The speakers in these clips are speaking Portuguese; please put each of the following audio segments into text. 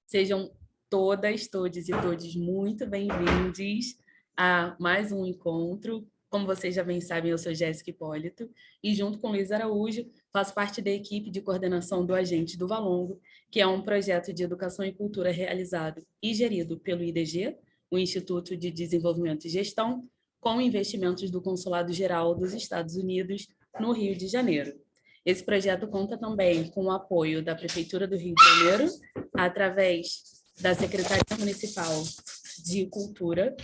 Sejam todas, todos e todes muito bem-vindos a mais um encontro. Como vocês já bem sabem, eu sou Jéssica Hipólito e, junto com Luiz Araújo, faço parte da equipe de coordenação do Agente do Valongo, que é um projeto de educação e cultura realizado e gerido pelo IDG, o Instituto de Desenvolvimento e Gestão, com investimentos do Consulado Geral dos Estados Unidos no Rio de Janeiro. Esse projeto conta também com o apoio da Prefeitura do Rio de Janeiro, através da Secretaria Municipal de Cultura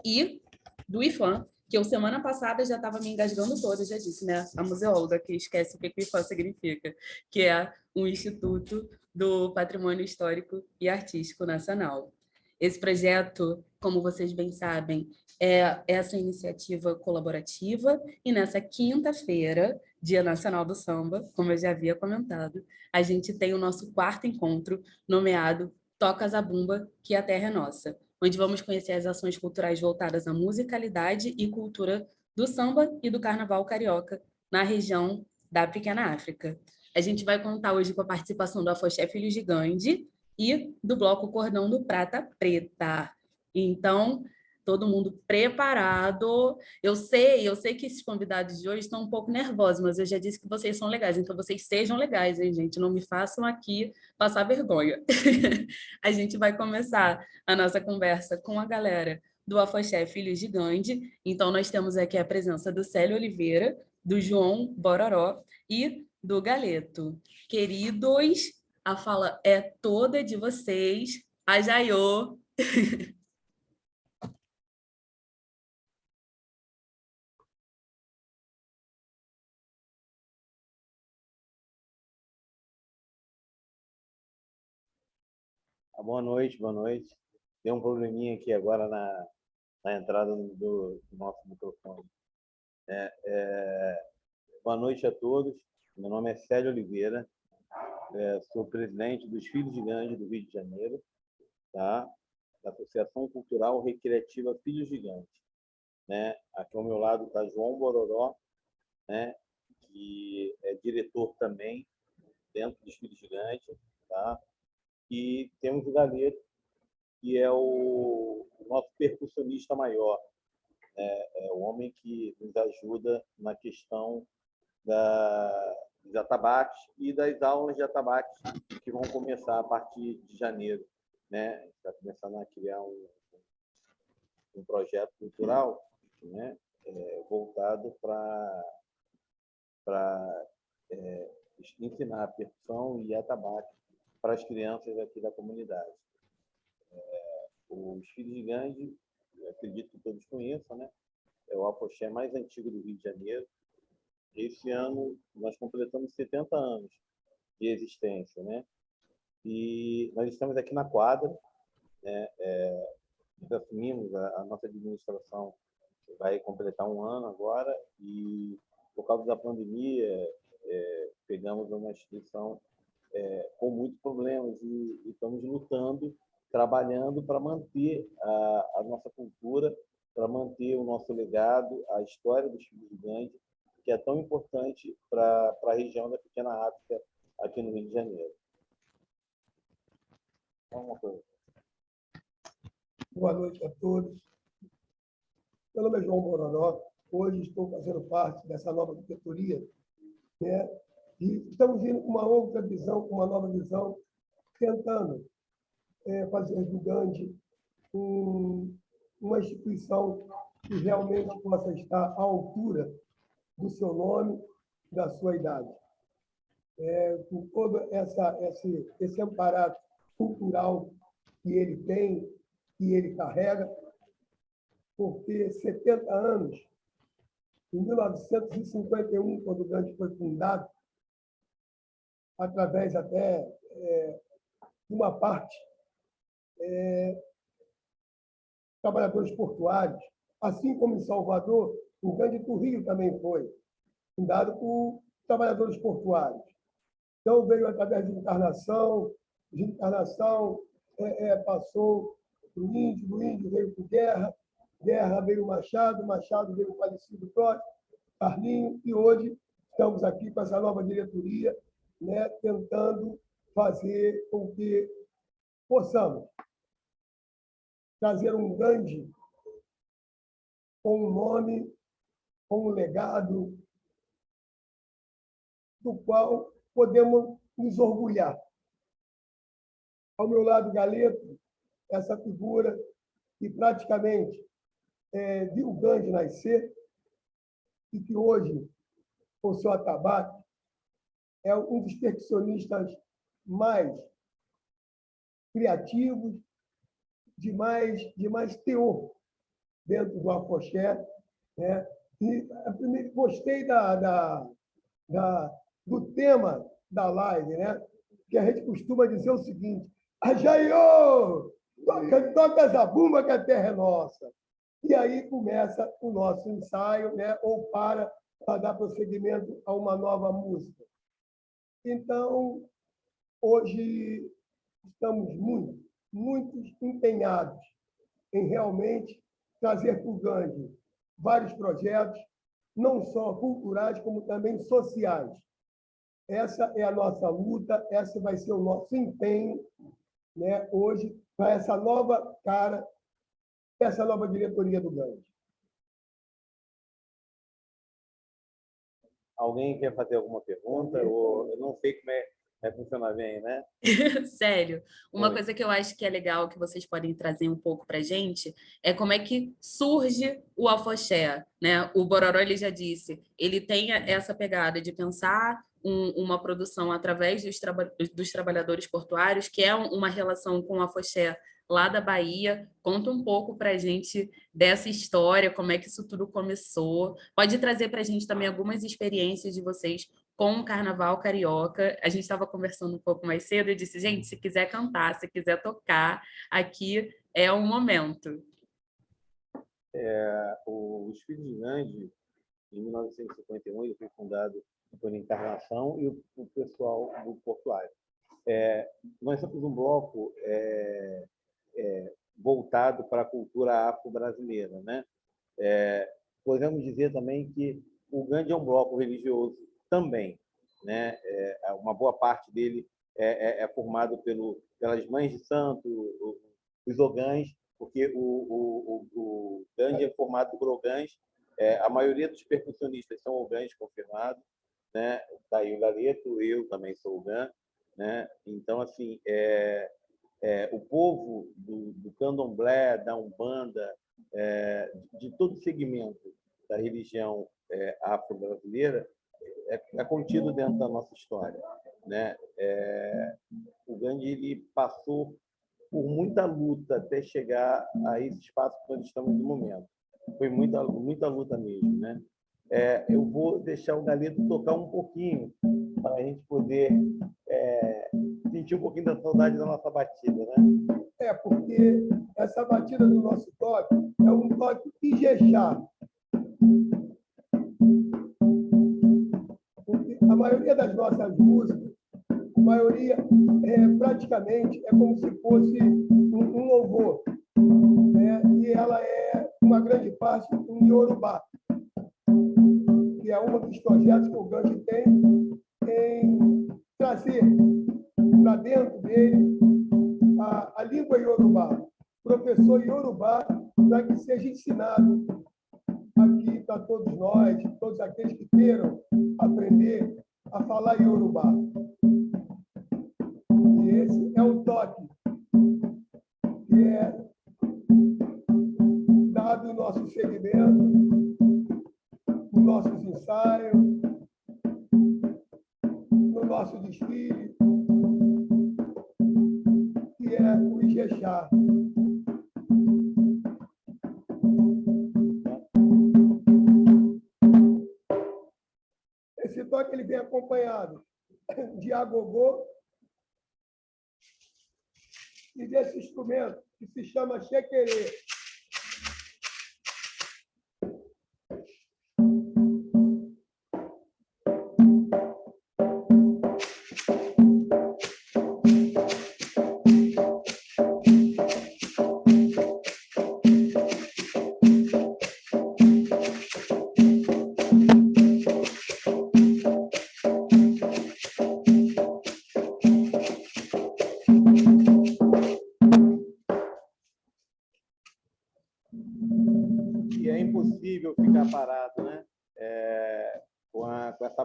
e do IFAM, que eu semana passada já estava me engasgando toda, já disse, né? A museóloga que esquece o que o IFAM significa, que é o Instituto do Patrimônio Histórico e Artístico Nacional. Esse projeto, como vocês bem sabem, é essa iniciativa colaborativa, e nessa quinta-feira, Dia Nacional do Samba, como eu já havia comentado, a gente tem o nosso quarto encontro, nomeado Toca Zabumba, que a terra é nossa, onde vamos conhecer as ações culturais voltadas à musicalidade e cultura do samba e do carnaval carioca na região da Pequena África. A gente vai contar hoje com a participação do Afoxé Filhos de Gandhi e do Bloco Cordão do Prata Preta. Então, todo mundo preparado. Eu sei que esses convidados de hoje estão um pouco nervosos, mas eu já disse que vocês são legais, então vocês sejam legais, hein, gente? Não me façam aqui passar vergonha. A gente vai começar a nossa conversa com a galera do Afoxé Filhos de Gandhi. Então, nós temos aqui a presença do Célio Oliveira, do João Bororó e do Galeto. Queridos, a fala é toda de vocês. A Jaiô. Boa noite, boa noite. Tem um probleminha aqui agora na entrada do nosso microfone. Boa noite a todos. Meu nome é Célio Oliveira, sou presidente dos Filhos de Gandhi do Rio de Janeiro, tá? Da Associação Cultural Recreativa Filhos de Gandhi. Né? Aqui ao meu lado está João Bororó, né? Que é diretor também dentro dos Filhos de Gandhi, tá? E temos o Galeto, que é o nosso percussionista maior, é o homem que nos ajuda na questão dos atabaques e das aulas de atabaques que vão começar a partir de janeiro. Né? Está começando a criar um projeto cultural, né? Voltado para ensinar percussão e atabaque para as crianças aqui da comunidade. Os Filhos de Gandhi, acredito que todos conheçam, né? É o afoxé mais antigo do Rio de Janeiro. Esse ano nós completamos 70 anos de existência, né? E nós estamos aqui na quadra, né? Nós assumimos a nossa administração, vai completar um ano agora, e por causa da pandemia pegamos uma instituição com muitos problemas e estamos lutando, trabalhando para manter a nossa cultura, para manter o nosso legado, a história dos Filhos de Gandhi, que é tão importante para a região da Pequena África aqui no Rio de Janeiro. Boa noite a todos. Meu nome é João Bororó. Hoje estou fazendo parte dessa nova diretoria, né? E estamos vindo com uma outra visão, com uma nova visão, tentando fazer do Gandhi uma instituição que realmente possa estar à altura do seu nome, da sua idade. Com todo esse aparato cultural que ele tem, que ele carrega, porque 70 anos, em 1951, quando o Gandhi foi fundado, através até de uma parte, trabalhadores portuários, assim como em Salvador, o Gandhi do Rio também foi fundado por trabalhadores portuários. Então, veio através de encarnação, passou para o índio veio para Guerra veio o Machado veio o falecido Próspero, Carlinho, e hoje estamos aqui com essa nova diretoria, né, tentando fazer com que possamos trazer um grande com um nome, com um legado, do qual podemos nos orgulhar. Ao meu lado, Galeto, essa figura que praticamente viu o Gandhi nascer e que hoje, com seu atabaque, é um dos percussionistas mais criativos, de mais teor dentro do afoxé, né? E gostei do tema da live, né? Que a gente costuma dizer o seguinte: Ajaiô, toca essa bumba que a terra é nossa. E aí começa o nosso ensaio, né? Ou para dar prosseguimento a uma nova música. Então, hoje estamos muito empenhados em realmente trazer para o Gandhi vários projetos, não só culturais, como também sociais. Essa é a nossa luta, esse vai ser o nosso empenho, né, hoje, para essa nova cara, essa nova diretoria do Gandhi. Alguém quer fazer alguma pergunta? Ou eu não sei como vai funcionar bem, né? Sério, uma Oi. coisa que eu acho que é legal, que vocês podem trazer um pouco para a gente, é como é que surge o afoxé, né? O Bororó, ele já disse, ele tem essa pegada de pensar uma produção através dos trabalhadores portuários, que é uma relação com o afoxé lá da Bahia. Conta um pouco para a gente dessa história, como é que isso tudo começou. Pode trazer para a gente também algumas experiências de vocês com o Carnaval Carioca. A gente estava conversando um pouco mais cedo e disse, gente, se quiser cantar, se quiser tocar, aqui é o momento. Os Filhos de Gandhi, em 1951, ele foi fundado por Encarnação e o pessoal do Portuário. Nós somos um bloco voltado para a cultura afro-brasileira, né? Podemos dizer também que o Gandhi é um bloco religioso também, né? Uma boa parte dele é formado pelas mães de santo, os ogãs, porque o Gandhi é formado por ogãs. A maioria dos percussionistas são ogãs confirmados, né? Daí o Galeto, eu também sou ogã, né? Então, assim, o povo do candomblé, da umbanda, de todo segmento da religião afro-brasileira é contido dentro da nossa história, né? O Gandhi ele passou por muita luta até chegar a esse espaço que nós estamos no momento. Foi muita luta mesmo, né? Eu vou deixar o Galeto tocar um pouquinho para a gente poder sentir um pouquinho da saudade da nossa batida, né? Porque essa batida do nosso toque é um toque Ijexá. Porque a maioria das nossas músicas, a maioria praticamente é como se fosse um louvor, né? E ela é uma grande parte em Iorubá, que é um dos projetos que o Gandhi tem em trazer para dentro dele a língua Iorubá, professor Iorubá, para que seja ensinado aqui para todos nós, todos aqueles que queiram aprender a falar Iorubá. E esse é o toque que é dado no nosso segmento, nos nossos ensaios, no nosso desfile, que é o Ijexá. Esse toque ele vem acompanhado de agogô e desse instrumento que se chama xequerê.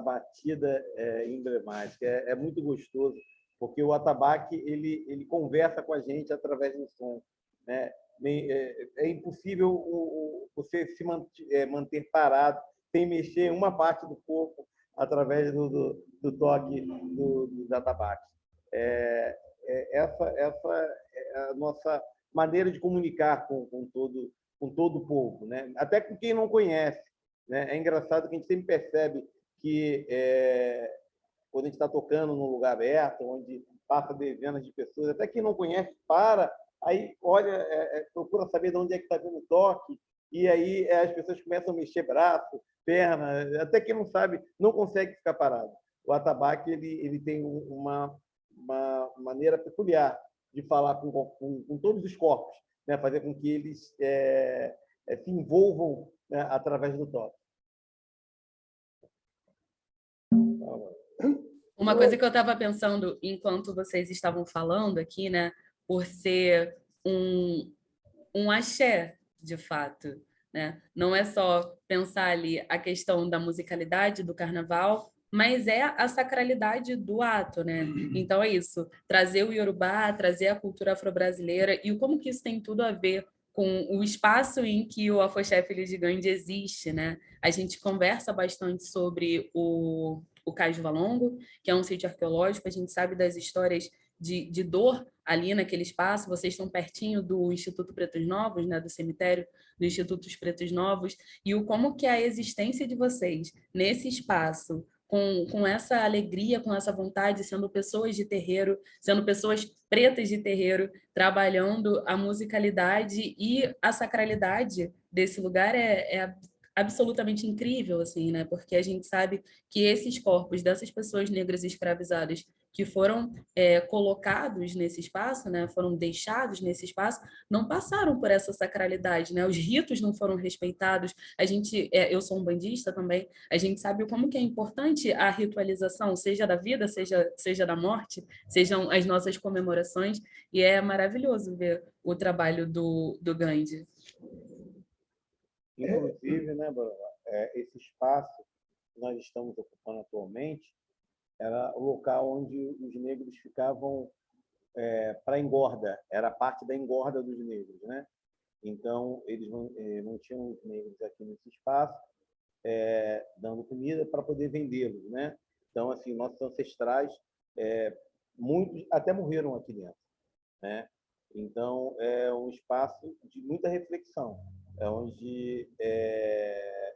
batida emblemática. É muito gostoso, porque o atabaque ele conversa com a gente através do som, né? É impossível você se manter parado sem mexer uma parte do corpo através do toque do atabaque. Essa é a nossa maneira de comunicar com todo o povo, né? Até com quem não conhece, né? É engraçado que a gente sempre percebe que quando a gente está tocando num lugar aberto, onde passa dezenas de pessoas, até quem não conhece para, aí olha, procura saber de onde é que está vindo o toque, e aí as pessoas começam a mexer braço, perna, até quem não sabe, não consegue ficar parado. O atabaque ele tem uma maneira peculiar de falar com todos os corpos, né? Fazer com que eles se envolvam, né, através do toque. Uma coisa que eu estava pensando enquanto vocês estavam falando aqui, né, por ser um axé, de fato, né? Não é só pensar ali a questão da musicalidade do carnaval, mas é a sacralidade do ato, né? Então é isso, trazer o Iorubá, trazer a cultura afro-brasileira e como que isso tem tudo a ver com o espaço em que o Afoxé Filhos de Gandhi existe, né? A gente conversa bastante sobre o Cais do Valongo, que é um sítio arqueológico, a gente sabe das histórias de dor ali naquele espaço, vocês estão pertinho do Instituto Pretos Novos, né, do cemitério do Instituto Pretos Novos, e o como que a existência de vocês nesse espaço, com essa alegria, com essa vontade, sendo pessoas de terreiro, sendo pessoas pretas de terreiro, trabalhando a musicalidade e a sacralidade desse lugar é absolutamente incrível, assim, né? Porque a gente sabe que esses corpos dessas pessoas negras escravizadas que foram colocados nesse espaço, né, foram deixados nesse espaço, não passaram por essa sacralidade, né? Os ritos não foram respeitados. A gente, eu sou um bandista também, a gente sabe como que é importante a ritualização, seja da vida, seja da morte, sejam as nossas comemorações, e é maravilhoso ver o trabalho do Gandhi. Inclusive, né, Bruno, esse espaço que nós estamos ocupando atualmente era o local onde os negros ficavam para engorda, era parte da engorda dos negros, né? Então, eles não tinham os negros aqui nesse espaço, dando comida para poder vendê-los, né? Então, assim, nossos ancestrais, muitos até morreram aqui dentro, né? Então, é um espaço de muita reflexão, onde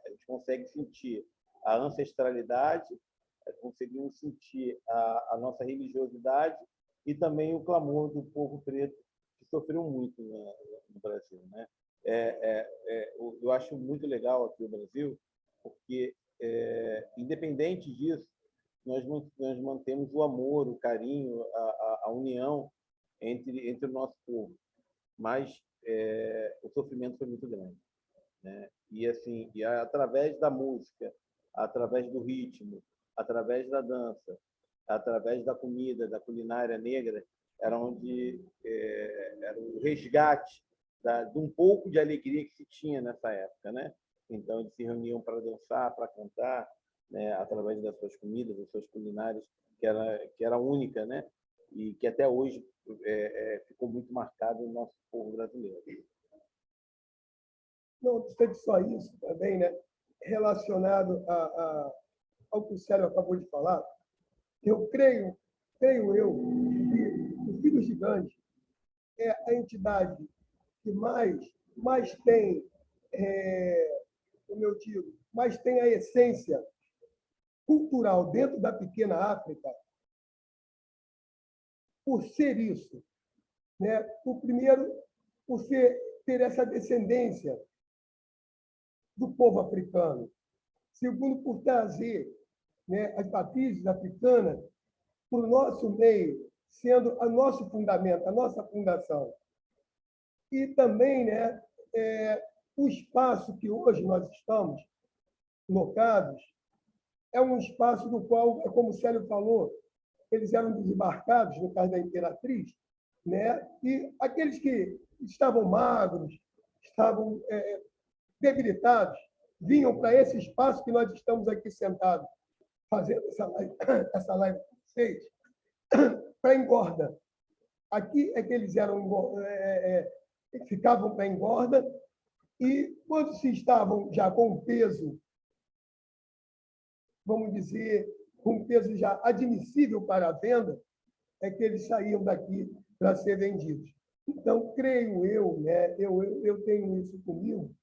a gente consegue sentir a ancestralidade, conseguimos sentir a nossa religiosidade e também o clamor do povo preto, que sofreu muito no Brasil, né? Eu acho muito legal aqui no Brasil, porque, independente disso, nós mantemos o amor, o carinho, a união entre o nosso povo, mas o sofrimento foi muito grande, né? E assim, através da música, através do ritmo, através da dança, através da comida, da culinária negra, era onde era o resgate de um pouco de alegria que se tinha nessa época, né? Então eles se reuniam para dançar, para cantar, né? Através das suas comidas, das suas culinárias, que era única, né? E que até hoje ficou muito marcado no nosso povo brasileiro. Não obstante só isso também, né? Relacionado ao que o Célio acabou de falar, eu creio eu, que o Filhos de Gandhi é a entidade que mais tem, como eu digo, mais tem a essência cultural dentro da pequena África, por ser isso, né? O primeiro, por ter essa descendência do povo africano. Segundo, por trazer, né, as matrizes africanas para o nosso meio, sendo o nosso fundamento, a nossa fundação. E também, né, o espaço que hoje nós estamos locados é um espaço do qual, como o Célio falou, eles eram desembarcados, no caso da Imperatriz, né? E aqueles que estavam magros, estavam debilitados, vinham para esse espaço que nós estamos aqui sentados, fazendo essa live com vocês, para engorda. Aqui é que eles ficavam para engorda, e quando se estavam já com peso, vamos dizer, com peso já admissível para a venda, é que eles saíam daqui para ser vendidos. Então, creio eu, né, eu tenho isso comigo,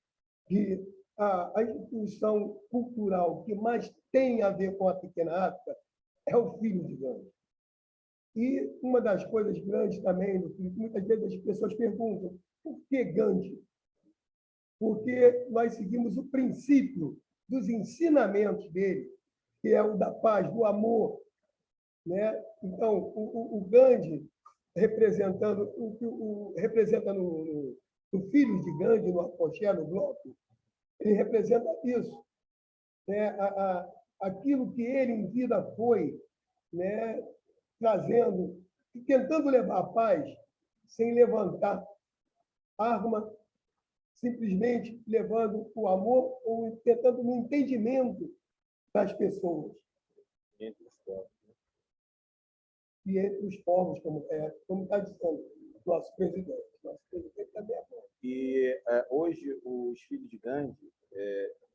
que a instituição cultural que mais tem a ver com a Pequena África é o Filho de Gandhi. E uma das coisas grandes também, muitas vezes as pessoas perguntam, por que Gandhi? Porque nós seguimos o princípio dos ensinamentos dele, que é o da paz, do amor, né? Então, o Gandhi, representa no Filho de Gandhi, no Apoché, no bloco, ele representa isso, né? Aquilo que ele em vida foi, né? Trazendo e tentando levar a paz sem levantar arma, simplesmente levando o amor ou tentando no entendimento das pessoas. Entre os povos. E entre os povos, como está dizendo nosso presidente. Nosso presidente também é bom. E hoje os Filhos de Gandhi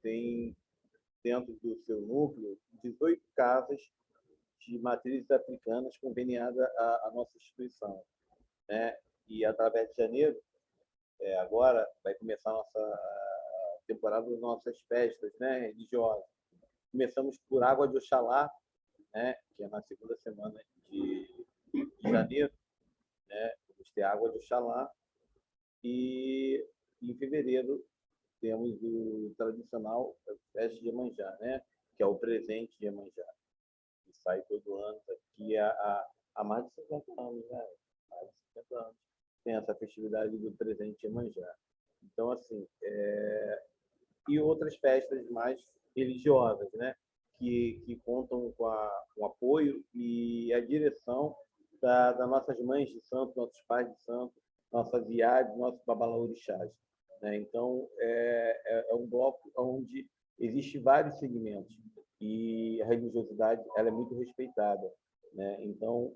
têm dentro do seu núcleo 18 casas de matrizes africanas conveniadas à nossa instituição, né? E através de janeiro, agora vai começar a nossa temporada das nossas festas, né, religiosas. Começamos por Água de Oxalá, né, que é na segunda semana de janeiro, né? Vamos ter Água de Oxalá, e em fevereiro temos o tradicional festa de Iemanjá, né, que é o presente de Iemanjá, que sai todo ano aqui há mais de 50 anos, né? Mais de 50 anos tem essa festividade do presente de Iemanjá. Então, assim, e outras festas mais religiosas, né, que contam com o apoio e a direção das nossas mães de santo, nossos pais de santo, nossas iades, nossos babalaorixás, né? Então, é um bloco onde existem vários segmentos e a religiosidade ela é muito respeitada, né? Então,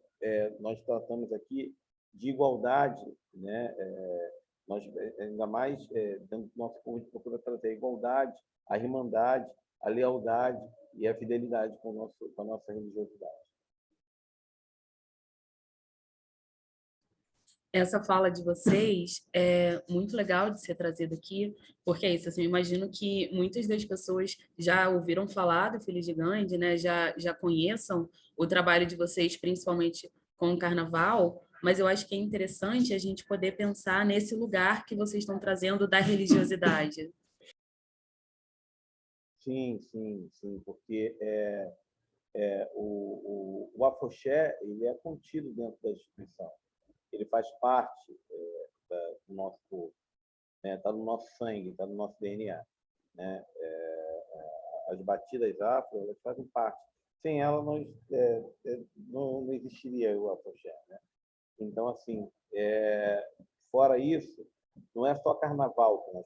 nós tratamos aqui de igualdade, né? Nós, ainda mais, dentro do nosso povo, procura trazer a igualdade, a irmandade, a lealdade e a fidelidade com a nossa religiosidade. Essa fala de vocês é muito legal de ser trazida aqui, porque é isso, assim, eu imagino que muitas das pessoas já ouviram falar do Filho de Gandhi, né? Já conheçam o trabalho de vocês, principalmente com o Carnaval, mas eu acho que é interessante a gente poder pensar nesse lugar que vocês estão trazendo da religiosidade. Sim, sim, sim, porque o afoxé ele é contido dentro da instituição. Ele faz parte do nosso povo, né? Está no nosso sangue, está no nosso DNA, né? As batidas afro, elas fazem parte. Sem ela, não existiria o afoxé, né? Então, assim, fora isso, não é só carnaval que nós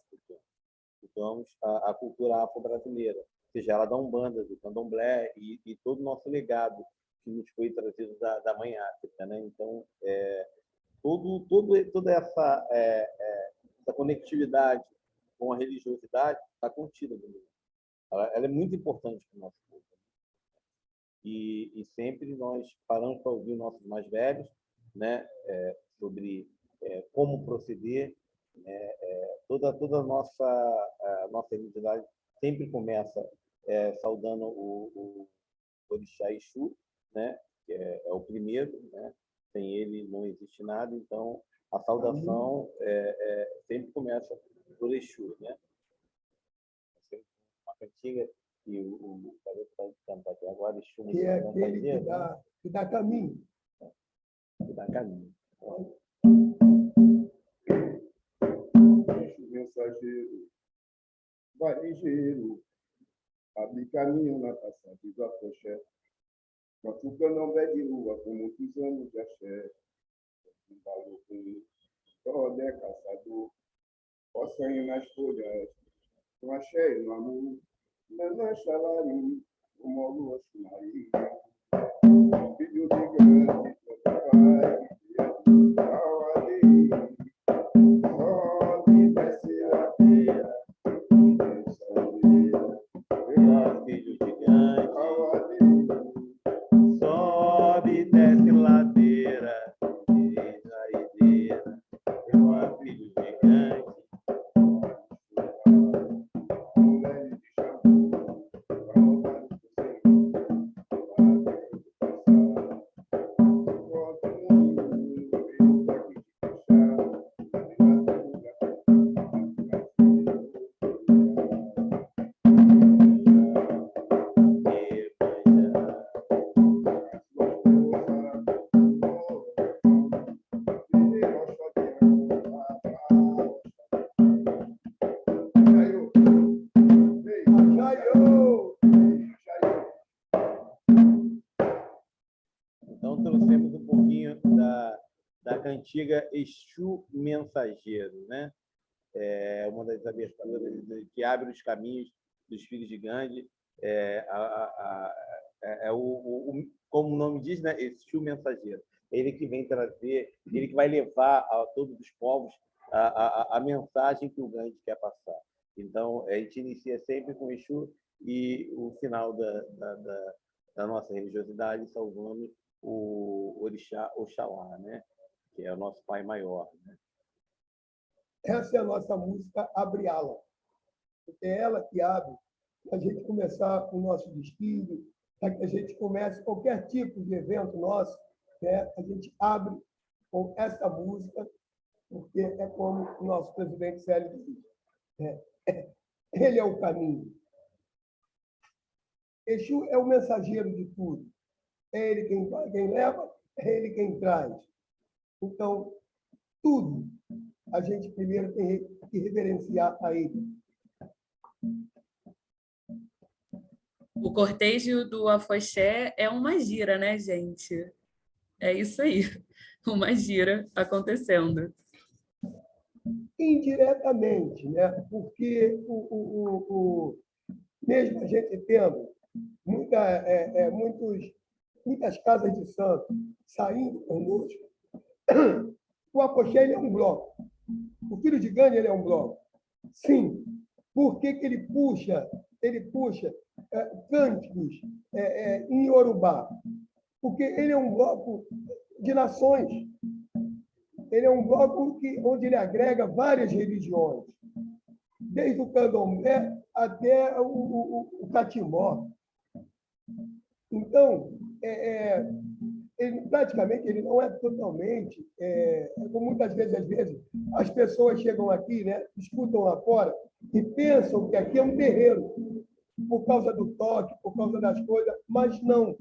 cultuamos a cultura afro-brasileira, ou seja, ela da Umbanda, do Candomblé e todo o nosso legado que nos foi trazido da Mãe África, né? Então, toda essa conectividade com a religiosidade está contida no livro. Ela é muito importante para o nosso povo. E sempre nós paramos para ouvir nossos mais velhos, né, sobre como proceder, né, toda a nossa religiosidade sempre começa saudando o Orixá Exu, né, que é o primeiro, né? Sem ele não existe nada, então a saudação sempre começa por Exu, né? Uma cantiga que o Caleb está cantando aqui agora, Exu, que é aquele que dá caminho. Que dá caminho. Exu mensageiro, varejeiro, abre caminho na passagem do afoxé. Nosso candomblé de rua com muitos anos de axé. Um valor com Todé caçador, poçanho nas folhas, com axé e no amor, Nanã Xalari, como a lua Maria, filho de grande pai, Auade, sobe, desce a feira, desce a feira, filho gigante, Auade, sobe, desce ladeira, desaideira, meu filho gigante. mulher de shampoo, pra rodar no Senhor, para ter que passar. Bota no mundo, eu daqui de fechar, Jaiô! Então, trouxemos um pouquinho da cantiga Exu Mensageiro, né? É uma das aberturas que abre os caminhos dos filhos de Gandhi. Como o nome diz, né? Exu Mensageiro. Ele que vem trazer, ele que vai levar a todos os povos a mensagem que o Gandhi quer passar. Então, a gente inicia sempre com Exu e o final da nossa religiosidade salvando o orixá Oxalá, né? Que é o nosso pai maior, né? Essa é a nossa música Abre Ala. É ela que abre para a gente começar o nosso desfile, para que a gente comece qualquer tipo de evento nosso, né? A gente abre com essa música, porque é como o nosso presidente Célio diz, né? Ele é o caminho. Exu é o mensageiro de tudo. É ele quem leva, é ele quem traz. Então, tudo a gente primeiro tem que reverenciar a ele. O cortejo do afoxé é uma gira, né, gente? É isso aí, uma gira acontecendo. Indiretamente, né? Porque mesmo a gente tendo muitas casas de santo saindo conosco, o afoxé ele é um bloco. O filho de Gandhi ele é um bloco. Sim. Por que ele puxa? Ele puxa cânticos em Iorubá. Porque ele é um bloco de nações. Ele é um bloco onde ele agrega várias religiões, desde o candomblé até o catimbó. Então, praticamente ele não é totalmente, como muitas vezes as pessoas chegam aqui, né, escutam lá fora e pensam que aqui é um terreiro, por causa do toque, por causa das coisas, mas não.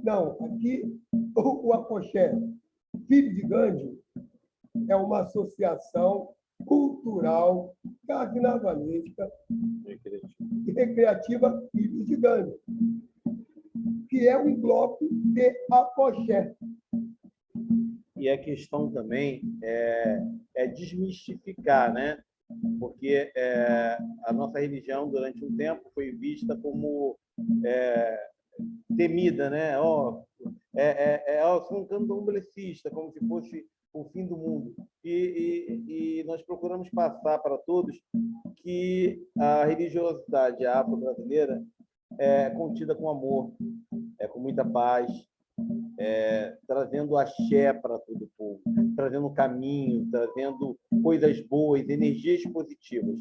Não, aqui o afoxé, filho de Gandhi, é uma associação cultural, carnavalesca e recreativa Filhos de Gandhi, que é um bloco de afoxé. E a questão também é desmistificar, né? Porque a nossa religião, durante um tempo, foi vista como temida, né? Sou um candomblecista, como se fosse o fim do mundo. E nós procuramos passar para todos que a religiosidade afro-brasileira é contida com amor, com muita paz, trazendo axé para todo o povo, trazendo caminho, trazendo coisas boas, energias positivas.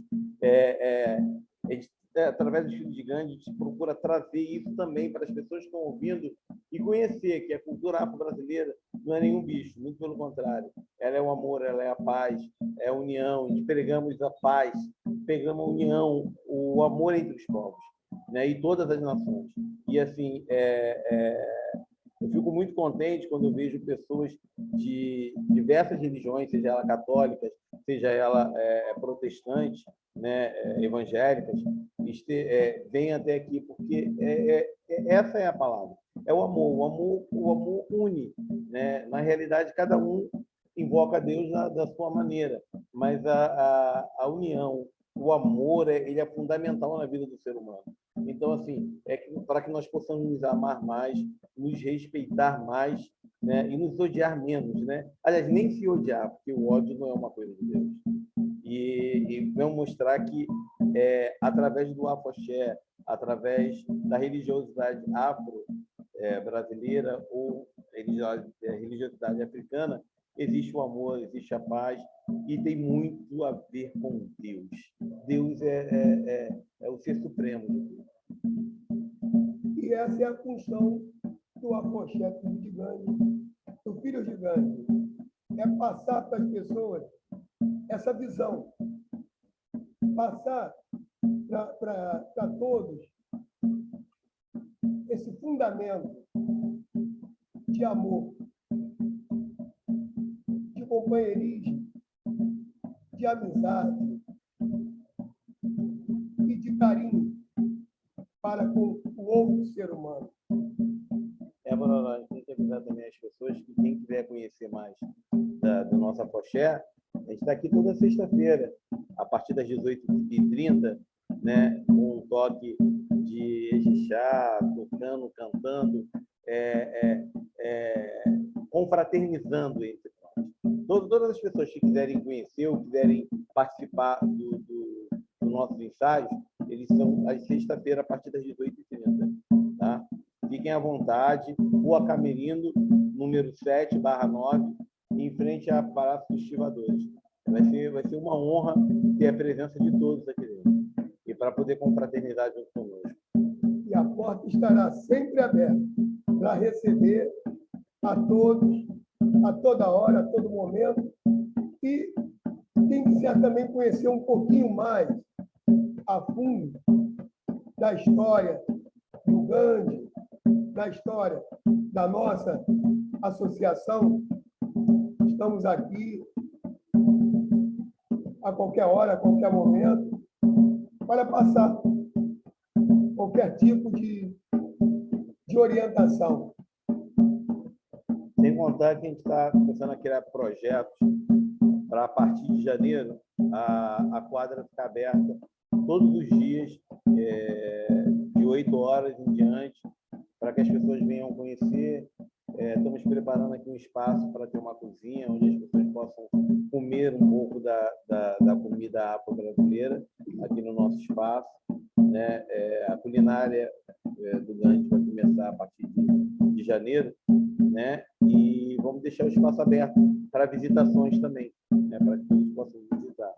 Através dos Filhos de Gandhi, a gente procura trazer isso também para as pessoas que estão ouvindo e conhecer que a cultura afro-brasileira não é nenhum bicho, muito pelo contrário. Ela é o amor, ela é a paz, é a união. A gente pregamos a paz, pegamos a união, o amor entre os povos, né? E todas as nações. E, assim, eu fico muito contente quando eu vejo pessoas de diversas religiões, seja ela católicas, seja ela protestante, né, evangélicas, vêm até aqui, porque essa é a palavra. É o amor. O amor une, né? Na realidade, cada um invoca Deus da sua maneira, mas a união, o amor, ele é fundamental na vida do ser humano. Então, assim, para que nós possamos nos amar mais, nos respeitar mais, né? E nos odiar menos, né? Aliás, nem se odiar, porque o ódio não é uma coisa de Deus. E vamos mostrar que, através do afoxé, através da religiosidade afro-brasileira ou religiosidade africana, existe o amor, existe a paz, e tem muito a ver com Deus. Deus é o ser supremo de Deus. E essa é a função do afoxé de Gandhi, do filho de Gandhi. É passar para as pessoas essa visão, passar para todos esse fundamento de amor, de companheirismo, de amizade e de carinho para com o outro ser humano. Bruno, a gente tem que avisar também as pessoas que quem quiser conhecer mais do nosso afoxé, a gente está aqui toda sexta-feira, a partir das 18h30, né, com um toque de Exixá, tocando, cantando, confraternizando entre nós. Todas as pessoas que quiserem conhecer ou quiserem participar do nossos ensaios, eles são às sexta-feira, a partir das 18h30. Tá? Fiquem à vontade. Rua Camerindo, número 7/9, em frente à Palácio dos Estivadores. Vai ser uma honra ter a presença de todos aqui dentro. E para poder confraternizar junto conosco. E a porta estará sempre aberta para receber a todos, a toda hora, a todo momento. E quem quiser também conhecer um pouquinho mais a fundo da história do Gandhi, da história da nossa associação, estamos aqui a qualquer hora, a qualquer momento, para passar qualquer tipo de orientação. Sem contar que a gente está começando a criar projetos para, a partir de janeiro, a quadra ficar aberta todos os dias, de 8 horas em diante, para que as pessoas venham conhecer. Estamos preparando aqui um espaço para ter uma cozinha, onde as pessoas possam comer um pouco da comida afro-brasileira aqui no nosso espaço. Né? A culinária do Gandhi vai começar a partir de janeiro, né? E vamos deixar o espaço aberto para visitações também, né? Para que todos possam visitar.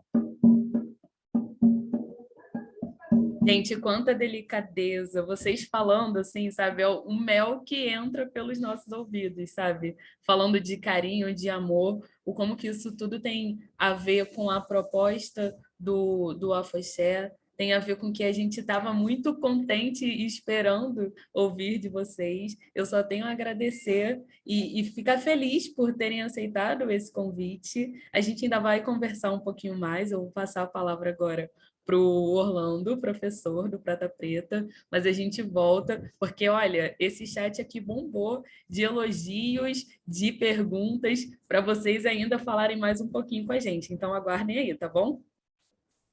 Gente, quanta delicadeza, vocês falando assim, sabe, é um mel que entra pelos nossos ouvidos, sabe? Falando de carinho, de amor, o como que isso tudo tem a ver com a proposta do afoxé, tem a ver com que a gente estava muito contente e esperando ouvir de vocês. Eu só tenho a agradecer e ficar feliz por terem aceitado esse convite. A gente ainda vai conversar um pouquinho mais, eu vou passar a palavra agora para o Orlando, professor do Prata Preta, mas a gente volta, porque, olha, esse chat aqui bombou de elogios, de perguntas, para vocês ainda falarem mais um pouquinho com a gente. Então, aguardem aí, tá bom?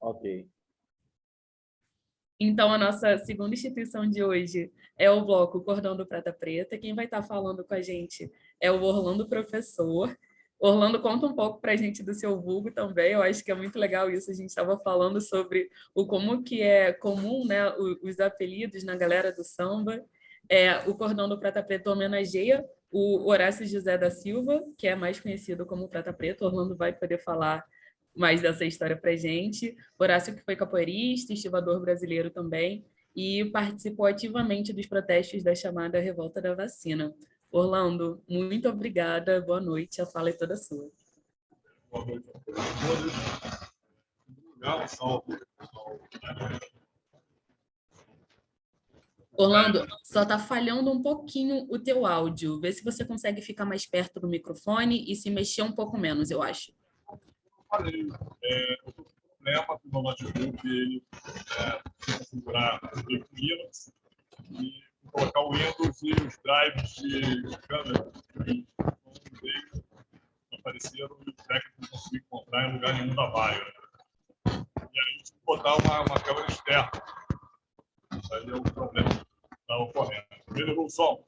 Ok. Então, a nossa segunda instituição de hoje é o bloco Cordão do Prata Preta. Quem vai estar falando com a gente é o Orlando, professor. Orlando, conta um pouco para a gente do seu vulgo também, eu acho que é muito legal isso, a gente estava falando sobre o como que é comum, né, os apelidos na galera do samba. O Cordão do Prata Preta homenageia o Horácio José da Silva, que é mais conhecido como Prata Preta. Orlando vai poder falar mais dessa história para a gente. Horácio, que foi capoeirista, estivador brasileiro também, e participou ativamente dos protestos da chamada Revolta da Vacina. Orlando, muito obrigada, boa noite, a fala é toda sua. Boa noite a todos. Um salve. Orlando, só está falhando um pouquinho o teu áudio. Vê se você consegue ficar mais perto do microfone e se mexer um pouco menos, eu acho. Falei, eu estou com problema com o meu notebook, ele precisa segurar o Linux e colocar o Windows e os drives de câmera. Não apareceram e o técnico não conseguiu encontrar em lugar nenhum da vaga. E aí tive que botar uma câmera externa. Aí eu Melhorou o som?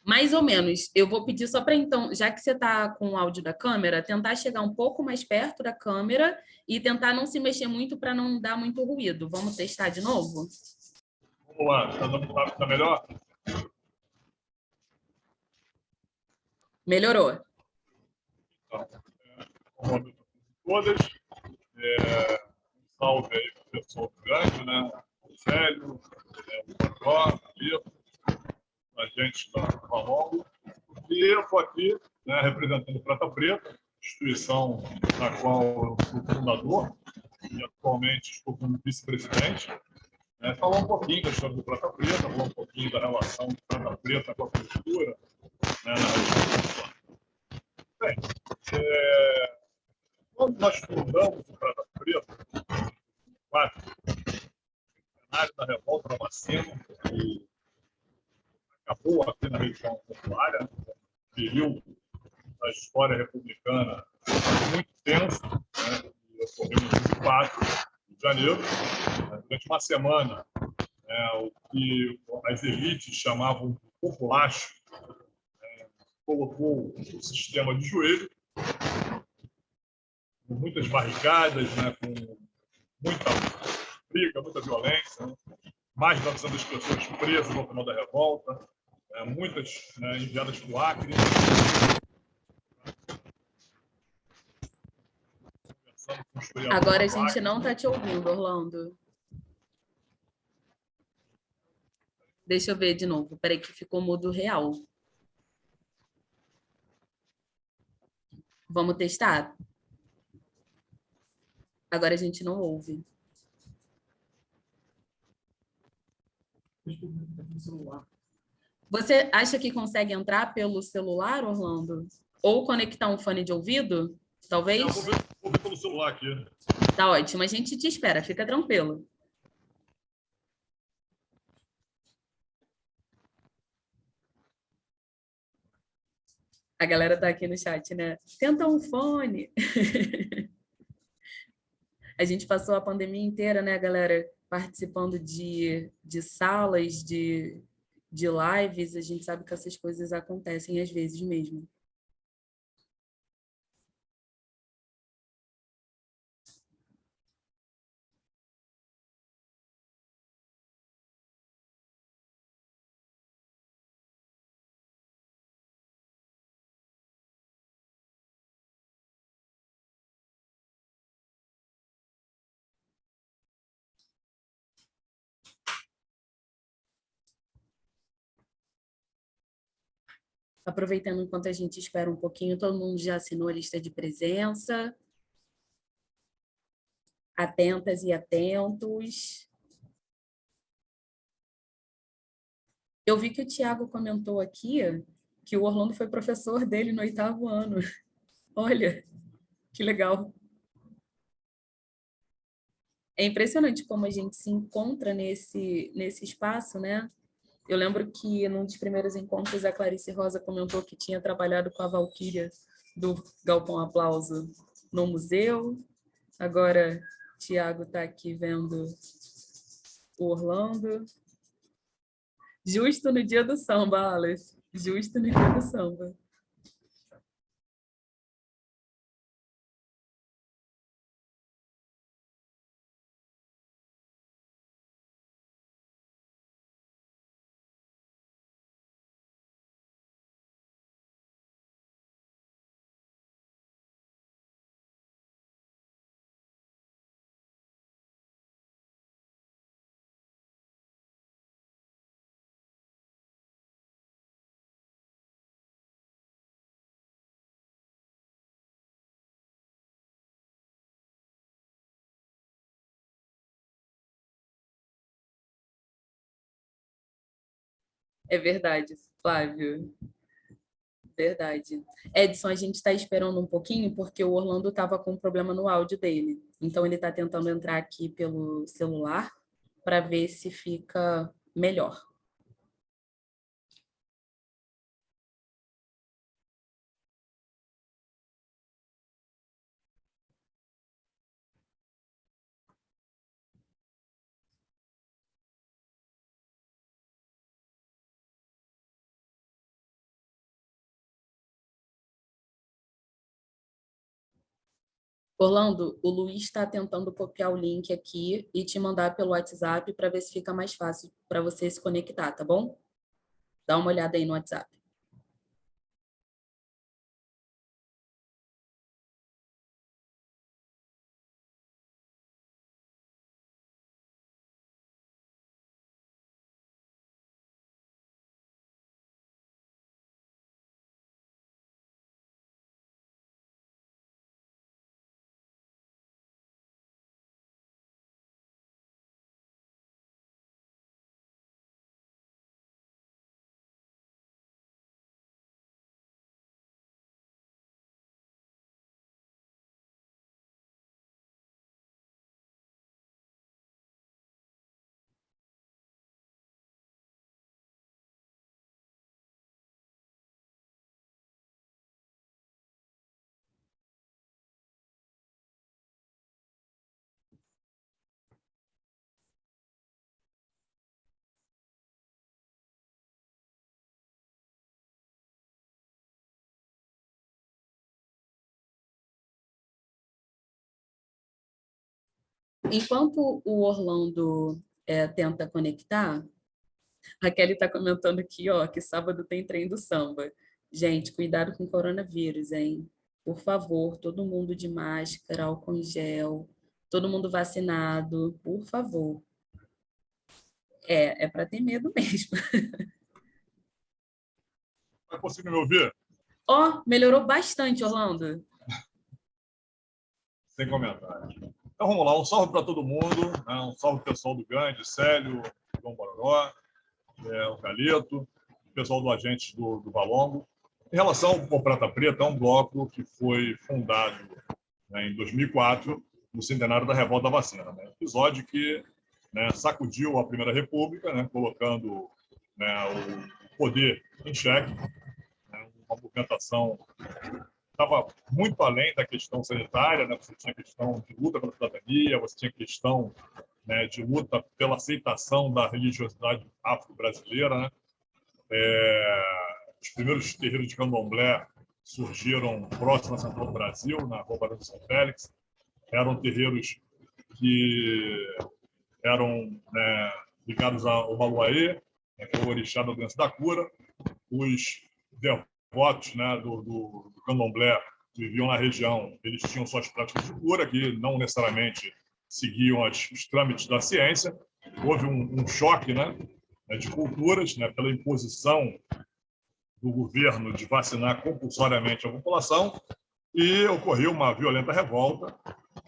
Mais ou menos. Eu vou pedir só para então, já que você está com o áudio da câmera, tentar chegar um pouco mais perto da câmera e tentar não se mexer muito para não dar muito ruído. Vamos testar de novo? Vamos lá, tá melhor? Melhorou. Então, boa noite a todas. Um salve aí para o pessoal do Grande, né? O Célio, o Macó, o Lito, a gente está no Valongo. E eu estou aqui, né, representando o Prata Preta, instituição da qual eu sou fundador e atualmente estou como vice-presidente. Falar um pouquinho da história do Prata Preta, falar um pouquinho da relação do Prata Preta com a cultura, né, na região. Bem, quando nós fundamos o Prata Preta, cenário da revolta da vacina, que acabou aqui na região portuária, né, período da história republicana muito tenso, né, e ocorreu em 24 de janeiro, né, durante uma semana, o que as elites chamavam de populacho, colocou o sistema de joelho, com muitas barricadas, né, com muita briga, muita violência, né, mais de 900 pessoas presas no final da revolta, muitas, né, enviadas para o Acre. Agora a gente não está te ouvindo, Orlando. Deixa eu ver de novo. Peraí que ficou mudo real. Vamos testar? Agora a gente não ouve. Você acha que consegue entrar pelo celular, Orlando? Ou conectar um fone de ouvido? Talvez? Vou ver pelo celular aqui. Tá ótimo. A gente te espera. Fica tranquilo. A galera tá aqui no chat, né? Tenta um fone. A gente passou a pandemia inteira, né, galera, participando de salas, de lives. A gente sabe que essas coisas acontecem às vezes mesmo. Aproveitando enquanto a gente espera um pouquinho, todo mundo já assinou a lista de presença. Atentas e atentos. Eu vi que o Tiago comentou aqui que o Orlando foi professor dele no 8º ano. Olha, que legal. É impressionante como a gente se encontra nesse espaço, né? Eu lembro que num dos primeiros encontros a Clarice Rosa comentou que tinha trabalhado com a Valquíria do Galpão Aplauso no museu. Agora, Tiago está aqui vendo o Orlando. Justo no dia do samba, Alex. Justo no dia do samba. É verdade, Flávio. Verdade. Edson, a gente está esperando um pouquinho porque o Orlando estava com um problema no áudio dele. Então, ele está tentando entrar aqui pelo celular para ver se fica melhor. Orlando, o Luiz está tentando copiar o link aqui e te mandar pelo WhatsApp para ver se fica mais fácil para você se conectar, tá bom? Dá uma olhada aí no WhatsApp. Enquanto o Orlando tenta conectar, a Kelly está comentando aqui, ó, que sábado tem trem do samba. Gente, cuidado com o coronavírus, hein? Por favor, todo mundo de máscara, álcool em gel, todo mundo vacinado, por favor. É para ter medo mesmo. Vai conseguir me ouvir? Ó, melhorou bastante, Orlando. Sem comentários. Então vamos lá, um salve para todo mundo, né? Um salve pro pessoal do Grande, Célio, João Bororó, o Calito, o pessoal do Agentes do Valongo. Em relação ao Prata Preta, é um bloco que foi fundado, né, em 2004, no centenário da Revolta da Vacina. Né? Episódio que, né, sacudiu a Primeira República, né, colocando, né, o poder em xeque, né, uma movimentação estava muito além da questão sanitária, né? Você tinha questão de luta pela cidadania, você tinha questão, né, de luta pela aceitação da religiosidade afro-brasileira, né? Os primeiros terreiros de candomblé surgiram próximo à Central do Brasil, na Rua Barão de São Félix. Eram terreiros que eram, né, ligados ao Baluaê, né, que é o orixá da doença da cura. Os devotos, né, do candomblé que viviam na região, eles tinham suas práticas de cura, que não necessariamente seguiam os trâmites da ciência. Houve um choque, né, de culturas, né, pela imposição do governo de vacinar compulsoriamente a população, e ocorreu uma violenta revolta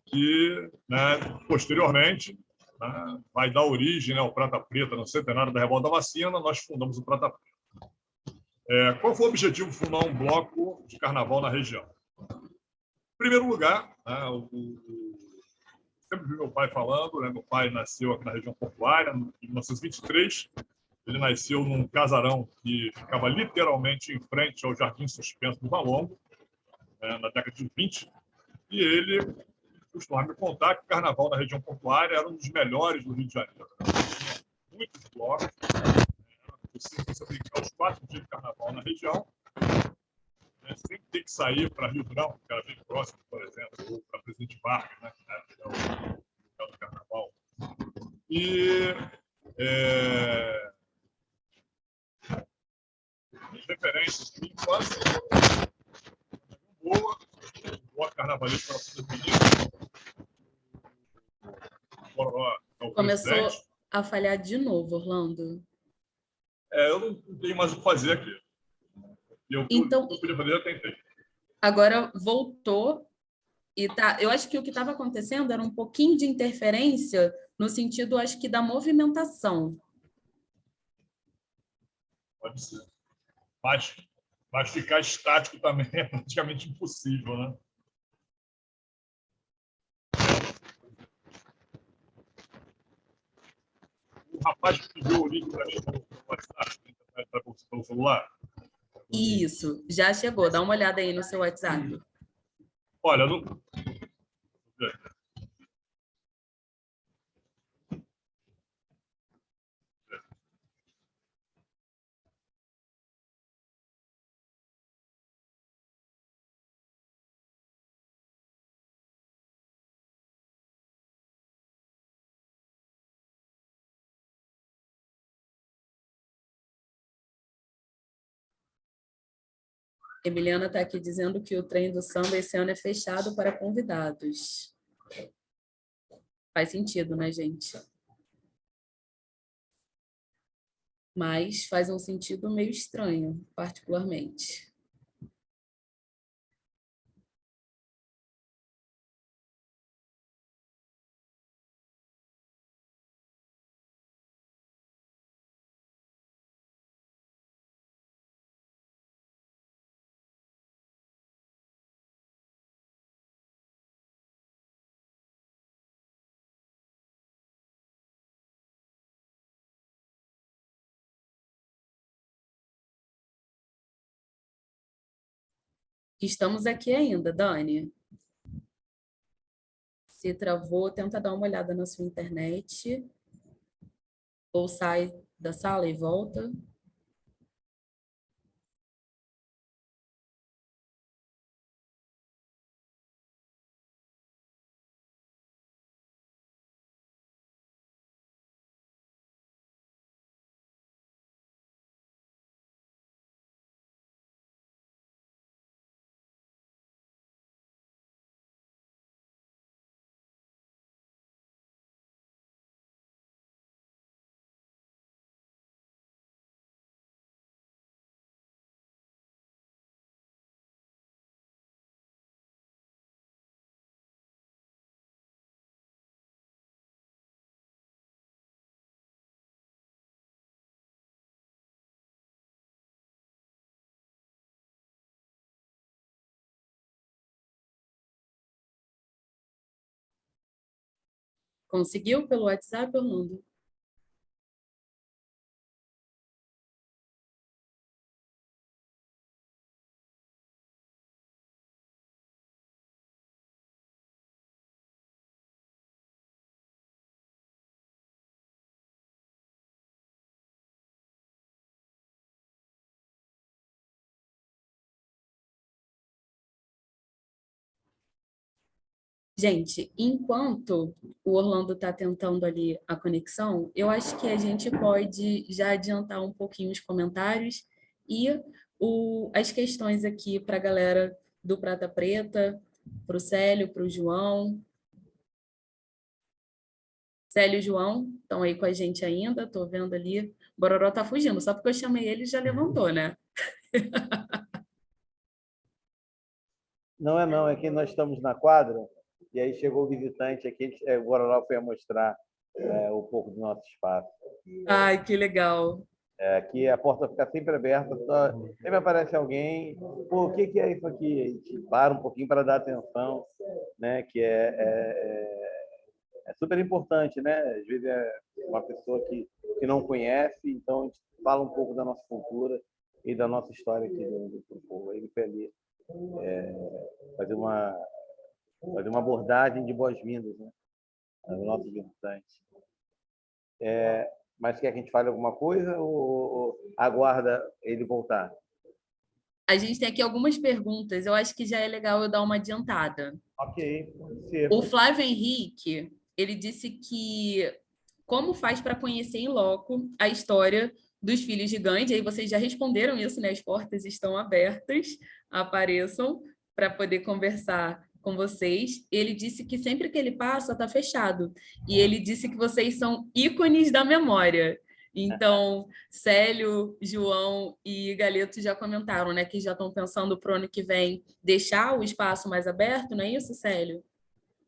que, né, posteriormente, né, vai dar origem, né, ao Prata Preta no centenário da Revolta da Vacina. Nós fundamos o Prata Preta. Qual foi o objetivo de fundar um bloco de carnaval na região? Em primeiro lugar, né, sempre vi meu pai falando, né, meu pai nasceu aqui na região portuária, em 1923. Ele nasceu num casarão que ficava literalmente em frente ao Jardim Suspenso do Valongo, né, na década de 20. E ele costumava me contar que o carnaval na região portuária era um dos melhores do Rio de Janeiro. Tinha muitos blocos. Você brincar os 4 dias de carnaval na região, né, sem ter que sair para Rio Branco, que era bem próximo, por exemplo, ou para Presidente Vargas, né, que é o local do carnaval. E as referências de infância boa, o bloco carnavalesco para toda a o Começou presidente. a falhar de novo, Orlando. Eu não tenho mais o que fazer aqui. Então, eu podia fazer, eu tentei. agora voltou e tá. Eu acho que o que estava acontecendo era um pouquinho de interferência no sentido, acho que, da movimentação. Pode ser. Mas ficar estático também é praticamente impossível, né? O rapaz que viu o link para mim no WhatsApp, pelo celular. Isso, já chegou. Dá uma olhada aí no seu WhatsApp. Olha, não, Emiliana está aqui dizendo que o trem do samba esse ano é fechado para convidados. Faz sentido, né, gente? Mas faz um sentido meio estranho, particularmente. Estamos aqui ainda, Dani. Se travou, tenta dar uma olhada na sua internet. Ou sai da sala e volta. Conseguiu pelo WhatsApp, Orlando? Gente, enquanto o Orlando está tentando ali a conexão, eu acho que a gente pode já adiantar um pouquinho os comentários e as questões aqui para a galera do Prata Preta, para o Célio, para o João. Célio e João estão aí com a gente ainda, estou vendo ali. O Bororó está fugindo, só porque eu chamei ele já levantou, né? Não, é que nós estamos na quadra e aí chegou o visitante aqui, o Bororó foi a mostrar um pouco do nosso espaço. Ai, que legal. Aqui a porta fica sempre aberta, sempre aparece alguém, pô, o que é isso aqui? A gente para um pouquinho para dar atenção, né? Que é super importante, né? Às vezes é uma pessoa que não conhece, então a gente fala um pouco da nossa cultura e da nossa história aqui do povo. Ele foi ali fazer uma abordagem de boas-vindas, né? Ao nosso visitante. Mas quer que a gente fale alguma coisa ou aguarda ele voltar? A gente tem aqui algumas perguntas, eu acho que já é legal eu dar uma adiantada. Ok, pode ser. O Flávio Henrique, ele disse que como faz para conhecer em loco a história dos filhos de Gandhi? Aí vocês já responderam isso, né? As portas estão abertas, apareçam para poder conversar com vocês. Ele disse que sempre que ele passa, está fechado. E ele disse que vocês são ícones da memória. Então, Célio, João e Galeto já comentaram, né? Que já estão pensando para o ano que vem deixar o espaço mais aberto, não é isso, Célio?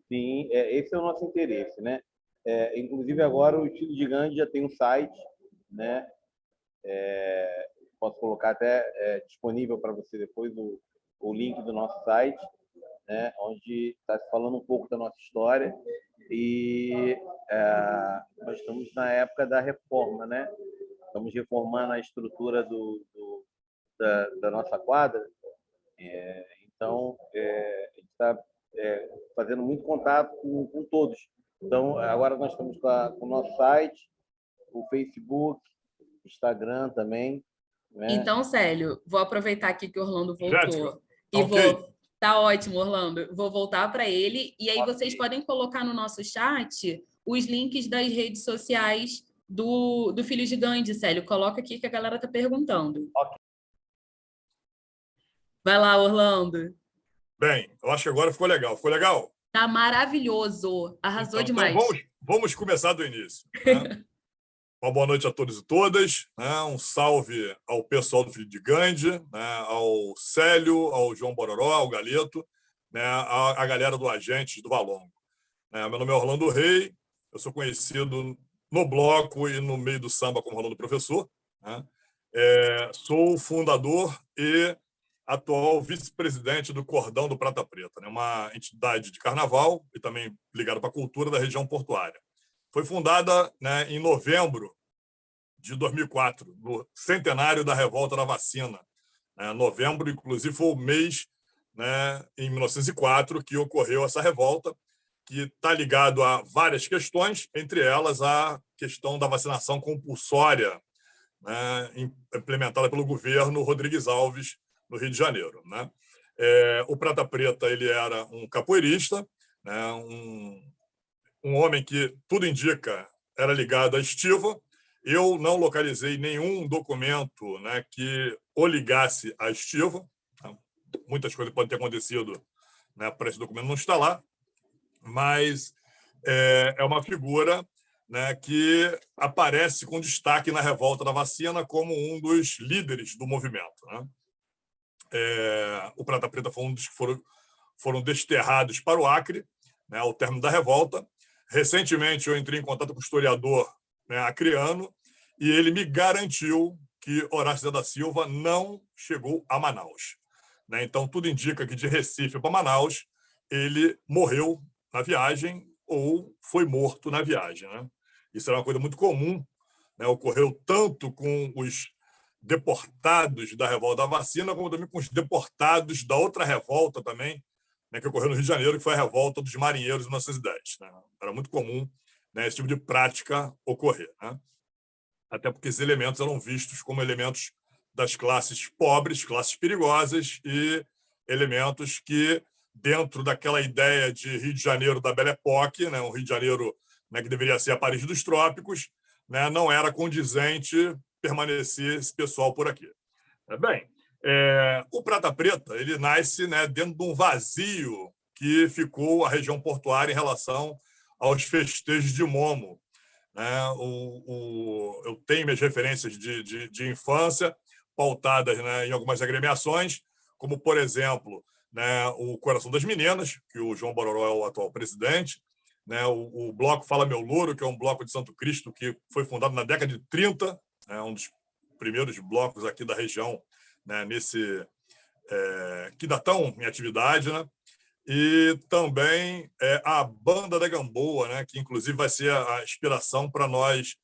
Sim, esse é o nosso interesse, né? Inclusive agora o Estilo de Gandhi já tem um site, né? Posso colocar até disponível para você depois o link do nosso site, né? Onde está se falando um pouco da nossa história e nós estamos na época da reforma, né? Estamos reformando a estrutura da nossa quadra, então a gente está fazendo muito contato com todos. Então, agora nós estamos com o nosso site, o Facebook, Instagram também. Né? Então, Célio, vou aproveitar aqui que o Orlando voltou. Jéssica, E ok. vou... Tá ótimo, Orlando. Vou voltar para ele. E aí Ok. vocês podem colocar no nosso chat os links das redes sociais do Filhos de Gandhi, Célio. Coloca aqui que a galera está perguntando. Ok. Vai lá, Orlando. Bem, eu acho que agora ficou legal. Ficou legal? Tá maravilhoso. Arrasou Então demais. vamos começar do início. Né? Uma boa noite a todos e todas. Né? Um salve ao pessoal do Filho de Gandhi, né? Ao Célio, ao João Bororó, ao Galeto, né? A galera do Agentes do Valongo. Meu nome é Orlando Rei, eu sou conhecido no bloco e no meio do samba como Orlando Professor. Né? Sou fundador e atual vice-presidente do Cordão do Prata Preta, né? Uma entidade de carnaval e também ligada para a cultura da região portuária. Foi fundada, né, em novembro de 2004, no centenário da Revolta da Vacina. Novembro, inclusive, foi o mês, né, em 1904, que ocorreu essa revolta, que está ligado a várias questões, entre elas a questão da vacinação compulsória, né, implementada pelo governo Rodrigues Alves, no Rio de Janeiro. Né? O Prata Preta ele era um capoeirista, né, um homem que, tudo indica, era ligado à estiva. Eu não localizei nenhum documento, né, que o ligasse à estiva. Tá? Muitas coisas podem ter acontecido, né, para esse documento não estar lá, mas é uma figura, né, que aparece com destaque na Revolta da Vacina como um dos líderes do movimento. Né? O Prata Preta foi um dos que foram desterrados para o Acre, né, ao término da revolta. Recentemente, eu entrei em contato com o historiador, né, acreano, e ele me garantiu que Horácio Zé da Silva não chegou a Manaus. Né? Então, tudo indica que de Recife para Manaus, ele morreu na viagem ou foi morto na viagem. Né? Isso era uma coisa muito comum, né? Ocorreu tanto com os deportados da revolta da vacina, como também com os deportados da outra revolta também, né, que ocorreu no Rio de Janeiro, que foi a revolta dos marinheiros em 1910. Né? Era muito comum, né, esse tipo de prática ocorrer. Né? Até porque esses elementos eram vistos como elementos das classes pobres, classes perigosas e elementos que, dentro daquela ideia de Rio de Janeiro da Belle Époque, né, um Rio de Janeiro, né, que deveria ser a Paris dos trópicos, né, não era condizente permanecer esse pessoal por aqui. Bem, o Prata Preta ele nasce, né, dentro de um vazio que ficou a região portuária em relação aos festejos de Momo. Né? Eu tenho minhas referências de infância pautadas, né, em algumas agremiações, como, por exemplo, né, o Coração das Meninas, que o João Bororó é o atual presidente, né, o Bloco Fala Meu Louro, que é um bloco de Santo Cristo que foi fundado na década de 30, né, um dos primeiros blocos aqui da região, né, que ainda estão em atividade, né? E também a Banda da Gamboa, né, que inclusive vai ser a inspiração para nós,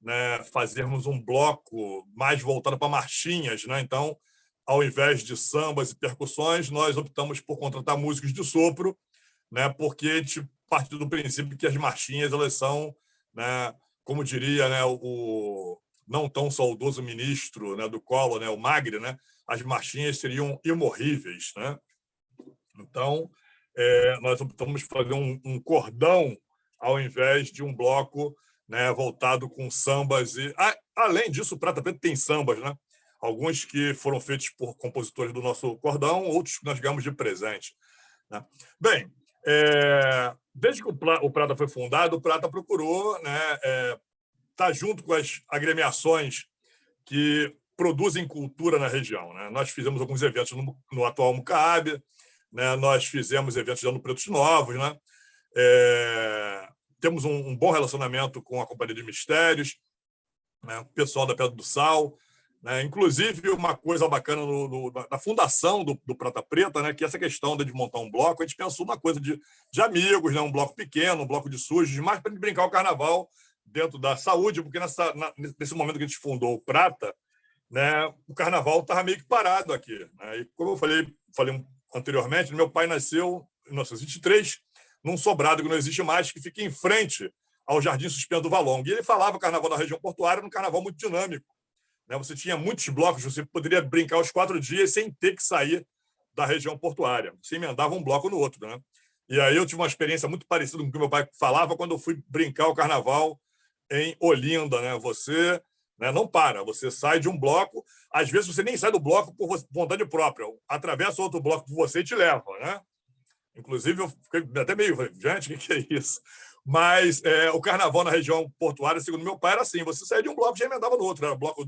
né, fazermos um bloco mais voltado para marchinhas. Né? Então, ao invés de sambas e percussões, nós optamos por contratar músicos de sopro, né, porque a gente parte do princípio que as marchinhas elas são, né, como diria, né, o não tão saudoso ministro, né, do Collor, né, o Magre, né, as marchinhas seriam imorríveis. Né? Então, nós optamos por fazer um cordão ao invés de um bloco, né, voltado com sambas. Além disso, o Prata Preta tem sambas, né? Alguns que foram feitos por compositores do nosso cordão, outros que nós ganhamos de presente. Né? Bem, desde que o Prata foi fundado, o Prata procurou, né, estar junto com as agremiações que produzem cultura na região. Né? Nós fizemos alguns eventos no atual Mucaab, né? Nós fizemos eventos de Ano Pretos Novos. Né? Temos um bom relacionamento com a Companhia de Mistérios, né? O pessoal da Pedra do Sal. Né? Inclusive, uma coisa bacana na fundação do Prata Preta, né? Que essa questão de montar um bloco, a gente pensou uma coisa de amigos, né? Um bloco pequeno, um bloco de sujos, mais para brincar o carnaval dentro da saúde, porque nesse momento que a gente fundou o Prata, né, o carnaval estava meio que parado aqui. Né? E como eu falei anteriormente, meu pai nasceu em 1923, num sobrado que não existe mais, que fica em frente ao Jardim Suspenso do Valongo. E ele falava carnaval da região portuária, um carnaval muito dinâmico. Né? Você tinha muitos blocos, você poderia brincar os 4 dias sem ter que sair da região portuária. Você emendava um bloco no outro. Né? E aí eu tive uma experiência muito parecida com o que meu pai falava quando eu fui brincar o carnaval em Olinda. Né? Você né? Não para, você sai de um bloco, às vezes você nem sai do bloco por vontade própria, atravessa outro bloco por você e te leva, né? Inclusive, eu fiquei até meio, gente, o que é isso? Mas o carnaval na região portuária, segundo meu pai, era assim, você saía de um bloco e já emendava no outro, era o bloco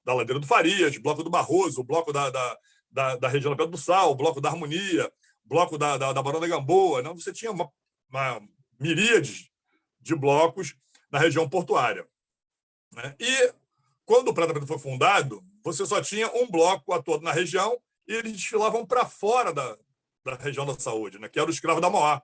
da Ladeira do Farias, bloco do Barroso, bloco da região da Pedra do Sal, bloco da Harmonia, bloco da Barão da Gamboa, né? Você tinha uma miríade de blocos na região portuária, né? E quando o Prata Preta foi fundado, você só tinha um bloco atuando na região e eles desfilavam para fora da região da saúde, né? Que era o Escravo da Mauá,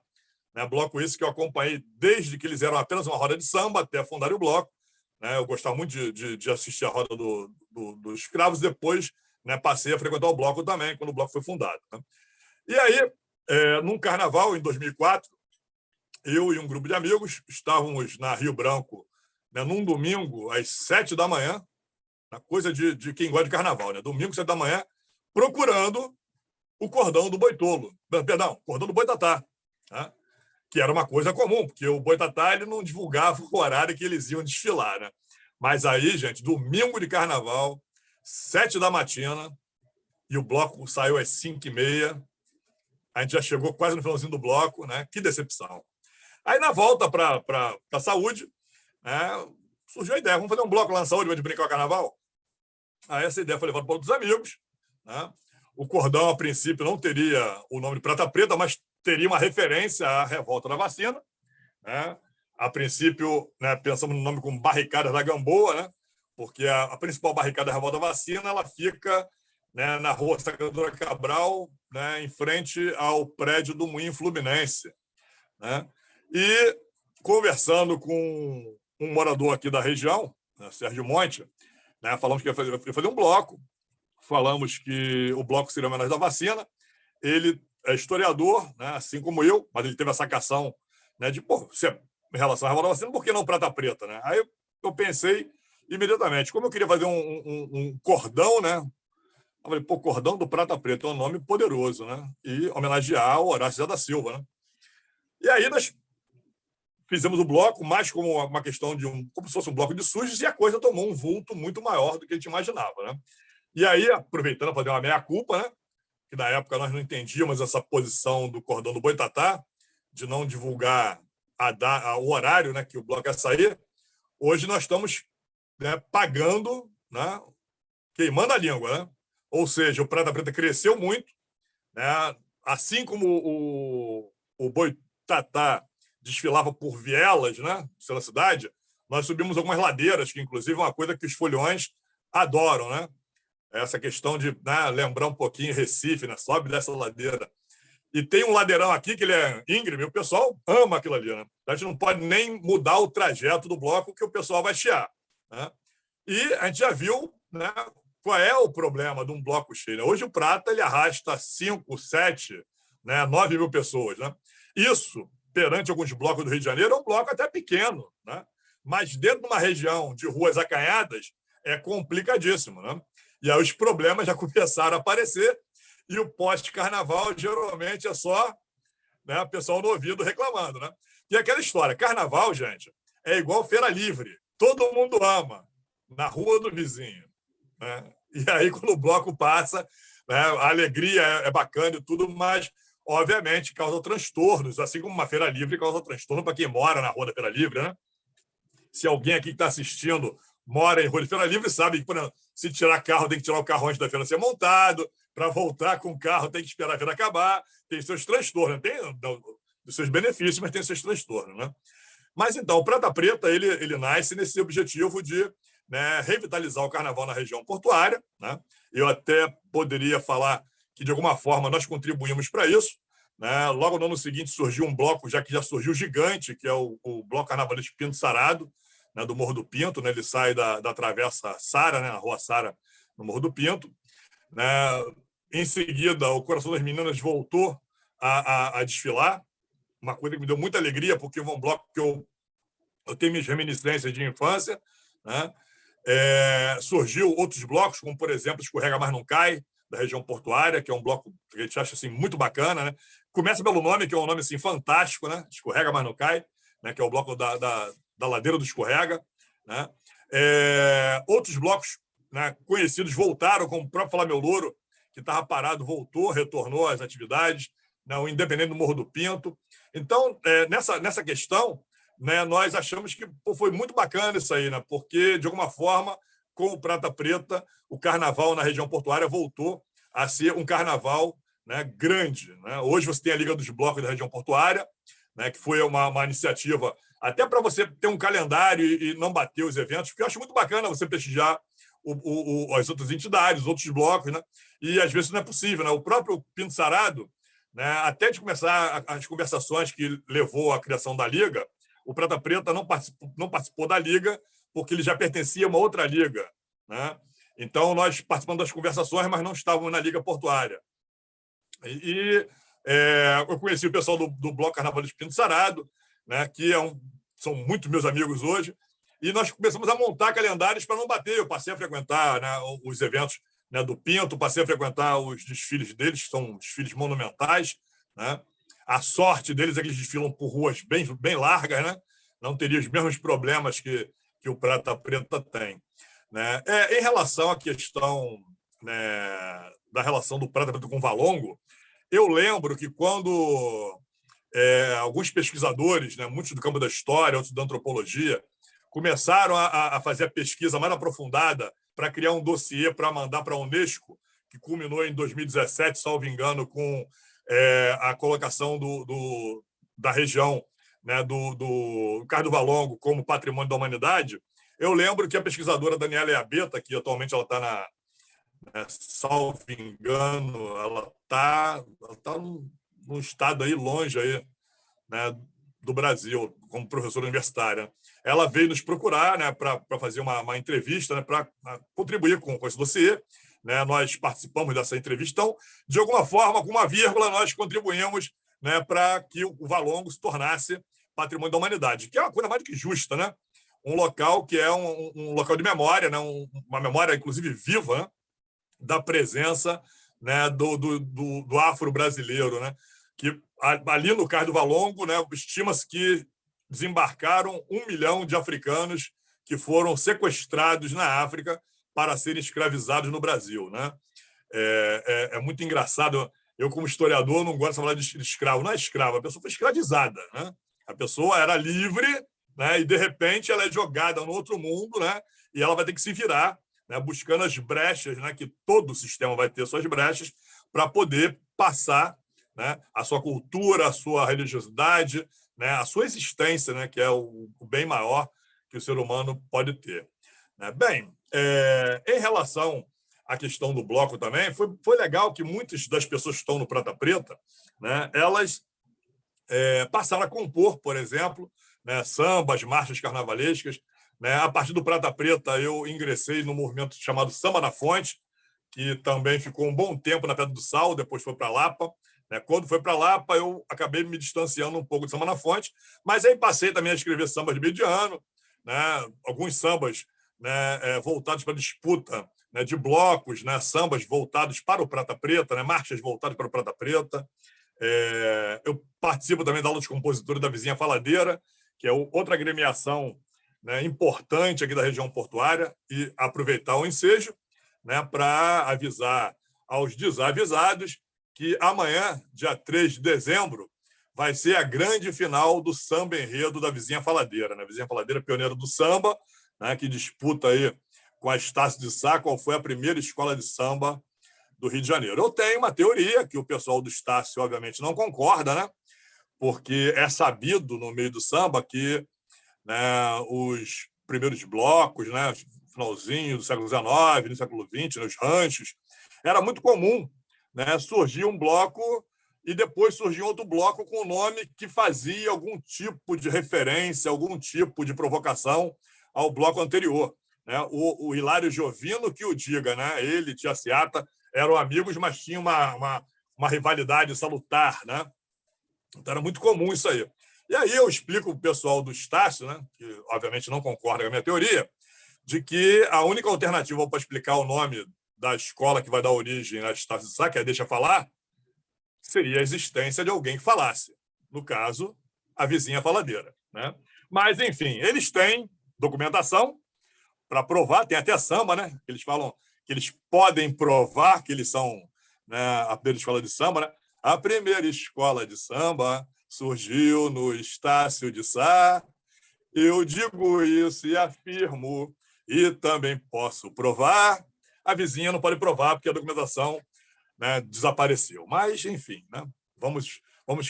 né? Bloco esse que eu acompanhei desde que eles eram apenas uma roda de samba até fundar o bloco, né? Eu gostava muito de assistir a roda dos escravos, depois, né, passei a frequentar o bloco também, quando o bloco foi fundado, né? E aí, num carnaval, em 2004, eu e um grupo de amigos estávamos na Rio Branco, né, num domingo, às 7 da manhã, na coisa de quem gosta de carnaval, né? Domingo, 7 da manhã, procurando o cordão do Boitolo, perdão, cordão do Boitatá, né? Que era uma coisa comum, porque o Boitatá ele não divulgava o horário que eles iam desfilar, né? Mas aí, gente, domingo de carnaval, 7 da matina, e o bloco saiu às 5h30, a gente já chegou quase no finalzinho do bloco, né? Que decepção. Aí, na volta para a saúde, né, surgiu a ideia, vamos fazer um bloco lá na saúde, vai de brincar o carnaval? Aí essa ideia foi levada para outros amigos, né? O cordão, a princípio, não teria o nome de Prata Preta, mas teria uma referência à revolta da vacina, né? A princípio, né, pensamos no nome como Barricada da Gamboa, né? Porque a principal barricada da revolta da vacina ela fica, né, na rua Sacadura Cabral, né, em frente ao prédio do Moinho Fluminense, né? E conversando com um morador aqui da região, né, Sérgio Monte, né, falamos que ia fazer um bloco, falamos que o bloco seria homenagem da vacina. Ele é historiador, né, assim como eu, mas ele teve a sacação, né, de, pô, em relação à revolta da vacina, por que não Prata Preta, né? Aí eu pensei imediatamente, como eu queria fazer um cordão, né? Eu falei, pô, cordão do Prata Preta é um nome poderoso, né? E homenagear o Horácio Zé da Silva, né? E aí nós fizemos o bloco mais como uma questão de como se fosse um bloco de sujos, e a coisa tomou um vulto muito maior do que a gente imaginava, né? E aí, aproveitando para fazer uma meia-culpa, né? Que na época nós não entendíamos essa posição do cordão do Boitatá, de não divulgar o horário, né, que o bloco ia sair. Hoje nós estamos, né, pagando, né, queimando a língua, né? Ou seja, o Prata Preta cresceu muito, né? Assim como o Boitatá desfilava por vielas, né, pela cidade, nós subimos algumas ladeiras, que inclusive é uma coisa que os foliões adoram, né? Essa questão de, né, lembrar um pouquinho Recife, né? Sobe dessa ladeira. E tem um ladeirão aqui que ele é íngreme, o pessoal ama aquilo ali, né? A gente não pode nem mudar o trajeto do bloco que o pessoal vai chiar, né? E a gente já viu, né, qual é o problema de um bloco cheio, né? Hoje o Prata ele arrasta 5, 7, né, 9 mil pessoas, né? Isso, perante alguns blocos do Rio de Janeiro, é um bloco até pequeno, né? Mas dentro de uma região de ruas acanhadas é complicadíssimo, né? E aí os problemas já começaram a aparecer, e o pós-carnaval geralmente é só, né, o pessoal no ouvido reclamando, né? E aquela história, carnaval, gente, é igual feira livre, todo mundo ama, na rua do vizinho, né? E aí quando o bloco passa, né, a alegria é bacana e tudo, mas obviamente causa transtornos, assim como uma feira livre causa transtorno para quem mora na rua da feira livre, né? Se alguém aqui que está assistindo mora em rua de feira livre, sabe que, por exemplo, se tirar carro, tem que tirar o carro antes da feira ser montado, para voltar com o carro tem que esperar a feira acabar, tem seus transtornos, tem os seus benefícios, mas tem seus transtornos, né? Mas então, o Prata Preta ele nasce nesse objetivo de, né, revitalizar o carnaval na região portuária, né? Eu até poderia falar que, de alguma forma, nós contribuímos para isso, né? Logo no ano seguinte surgiu um bloco, já surgiu gigante, que é o Bloco Carnavalesco Pinto Sarado, né, do Morro do Pinto, né? Ele sai da Travessa Sara, né, a Rua Sara, no Morro do Pinto, né? Em seguida, o Coração das Meninas voltou a desfilar, uma coisa que me deu muita alegria, porque é um bloco que eu tenho minhas reminiscências de infância, né? Surgiu outros blocos, como, por exemplo, Escorrega Mas Não Cai, da região portuária, que é um bloco que a gente acha assim, muito bacana, né? Começa pelo nome, que é um nome assim, fantástico, né? Escorrega Mas Não Cai, né? Que é o bloco da Ladeira do Escorrega, né? Outros blocos, né, conhecidos voltaram, como o próprio Flamengo Louro, que estava parado, voltou, retornou às atividades, né, o Independente do Morro do Pinto. Então, nessa questão, né, nós achamos que foi muito bacana isso aí, né, porque, de alguma forma, com o Prata Preta, o carnaval na região portuária voltou a ser um carnaval, né, grande. Né? Hoje você tem a Liga dos Blocos da região portuária, né, que foi uma iniciativa até para você ter um calendário e não bater os eventos, porque eu acho muito bacana você prestigiar as outras entidades, os outros blocos, né? E às vezes não é possível. Né? O próprio Pinto Sarado, né, até de começar as conversações que levou à criação da Liga, o Prata Preta não participou da Liga porque ele já pertencia a uma outra liga. Né? Então, nós participamos das conversações, mas não estávamos na Liga Portuária. Eu conheci o pessoal do Bloco Carnaval de Pinto Sarado, né, que são muito meus amigos hoje, e nós começamos a montar calendários para não bater. Eu passei a frequentar, né, os eventos, né, do Pinto, passei a frequentar os desfiles deles, que são desfiles monumentais. Né? A sorte deles é que eles desfilam por ruas bem largas, né? Não teria os mesmos problemas que o Prata Preta tem. Né? Em relação à questão, né, da relação do Prata Preta com o Valongo, eu lembro que quando alguns pesquisadores, né, muitos do campo da história, outros da antropologia, começaram a fazer a pesquisa mais aprofundada para criar um dossiê para mandar para a Unesco, que culminou em 2017, salvo engano, com a colocação da região, né, do Cais do Valongo como patrimônio da humanidade. Eu lembro que a pesquisadora Daniela Eabeta, que atualmente ela está salvo engano, ela está num estado aí longe aí, né, do Brasil, como professora universitária. Ela veio nos procurar, né, para fazer uma entrevista, né, para contribuir com esse dossiê. Né? Nós participamos dessa entrevista. Então, de alguma forma, com uma vírgula, nós contribuímos, né, para que o Valongo se tornasse patrimônio da humanidade, que é uma coisa mais do que justa. Né? Um local que é um local de memória, né, uma memória, inclusive, viva, né, da presença, né, do afro-brasileiro, né, que ali no Cais do Valongo, né, estima-se que desembarcaram 1 milhão de africanos que foram sequestrados na África para serem escravizados no Brasil. Né? É muito engraçado. Eu, como historiador, não gosto de falar de escravo. Não é escravo, a pessoa foi escravizada. Né? A pessoa era livre, né, e, de repente, ela é jogada no outro mundo, né, e ela vai ter que se virar, né, buscando as brechas, né, que todo o sistema vai ter suas brechas, para poder passar, né, a sua cultura, a sua religiosidade, né, a sua existência, né, que é o bem maior que o ser humano pode ter. Né? Bem, em relação à questão do bloco também, foi legal que muitas das pessoas que estão no Prata Preta, né, elas passaram a compor, por exemplo, né, sambas, marchas carnavalescas. Né? A partir do Prata Preta, eu ingressei no movimento chamado Samba na Fonte, que também ficou um bom tempo na Pedra do Sal, depois foi para Lapa. Né? Quando foi para Lapa, eu acabei me distanciando um pouco de Samba na Fonte, mas aí passei também a escrever sambas de meio de ano, né? Alguns sambas, né, voltados para a disputa, né, de blocos, né? Sambas voltados para o Prata Preta, né? Marchas voltadas para o Prata Preta. Eu participo também da aula de compositura da Vizinha Faladeira, que é outra agremiação, né, importante aqui da região portuária, e aproveitar o ensejo, né, para avisar aos desavisados que amanhã, dia 3 de dezembro, vai ser a grande final do samba enredo da Vizinha Faladeira. Né? A Vizinha Faladeira, pioneira do samba, né, que disputa aí com a Estácio de Sá qual foi a primeira escola de samba do Rio de Janeiro. Eu tenho uma teoria que o pessoal do Estácio, obviamente, não concorda, né? Porque é sabido no meio do samba que, né, os primeiros blocos, né, finalzinho do século XIX, no século XX, nos ranchos, era muito comum, né, surgir um bloco e depois surgir outro bloco com um nome que fazia algum tipo de referência, algum tipo de provocação ao bloco anterior. Né? O Hilário Giovino que o diga, né? Ele e Tia Seata eram amigos, mas tinham uma rivalidade salutar. Né? Então, era muito comum isso aí. E aí eu explico para o pessoal do Estácio, né, que obviamente não concorda com a minha teoria, de que a única alternativa para explicar o nome da escola que vai dar origem à Estácio de Sá, que é Deixa Falar, seria a existência de alguém que falasse. No caso, a Vizinha Faladeira. Né? Mas, enfim, eles têm documentação, para provar, tem até samba, né? Eles falam que eles podem provar que eles são, né, a primeira escola de samba, né? A primeira escola de samba surgiu no Estácio de Sá. Eu digo isso e afirmo, e também posso provar. A vizinha não pode provar, porque a documentação, né, desapareceu. Mas, enfim, né? Vamos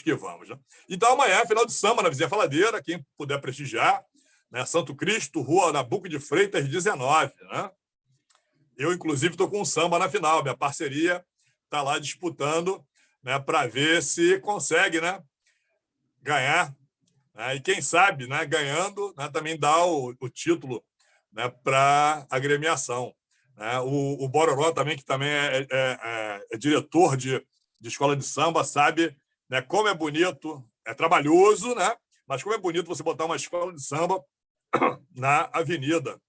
que vamos. Né? Então, amanhã, final de samba na Vizinha Faladeira, quem puder prestigiar, né? Santo Cristo, Rua Nabuco de Freitas, 19. Né? Eu, inclusive, estou com um samba na final. Minha parceria está lá disputando, né, para ver se consegue, né, ganhar. Né? E quem sabe, né, ganhando, né, também dá o título, né, para a agremiação. Né? O Bororó também, que também é diretor de escola de samba, sabe, né, como é bonito, é trabalhoso, né? Mas como é bonito você botar uma escola de samba na avenida.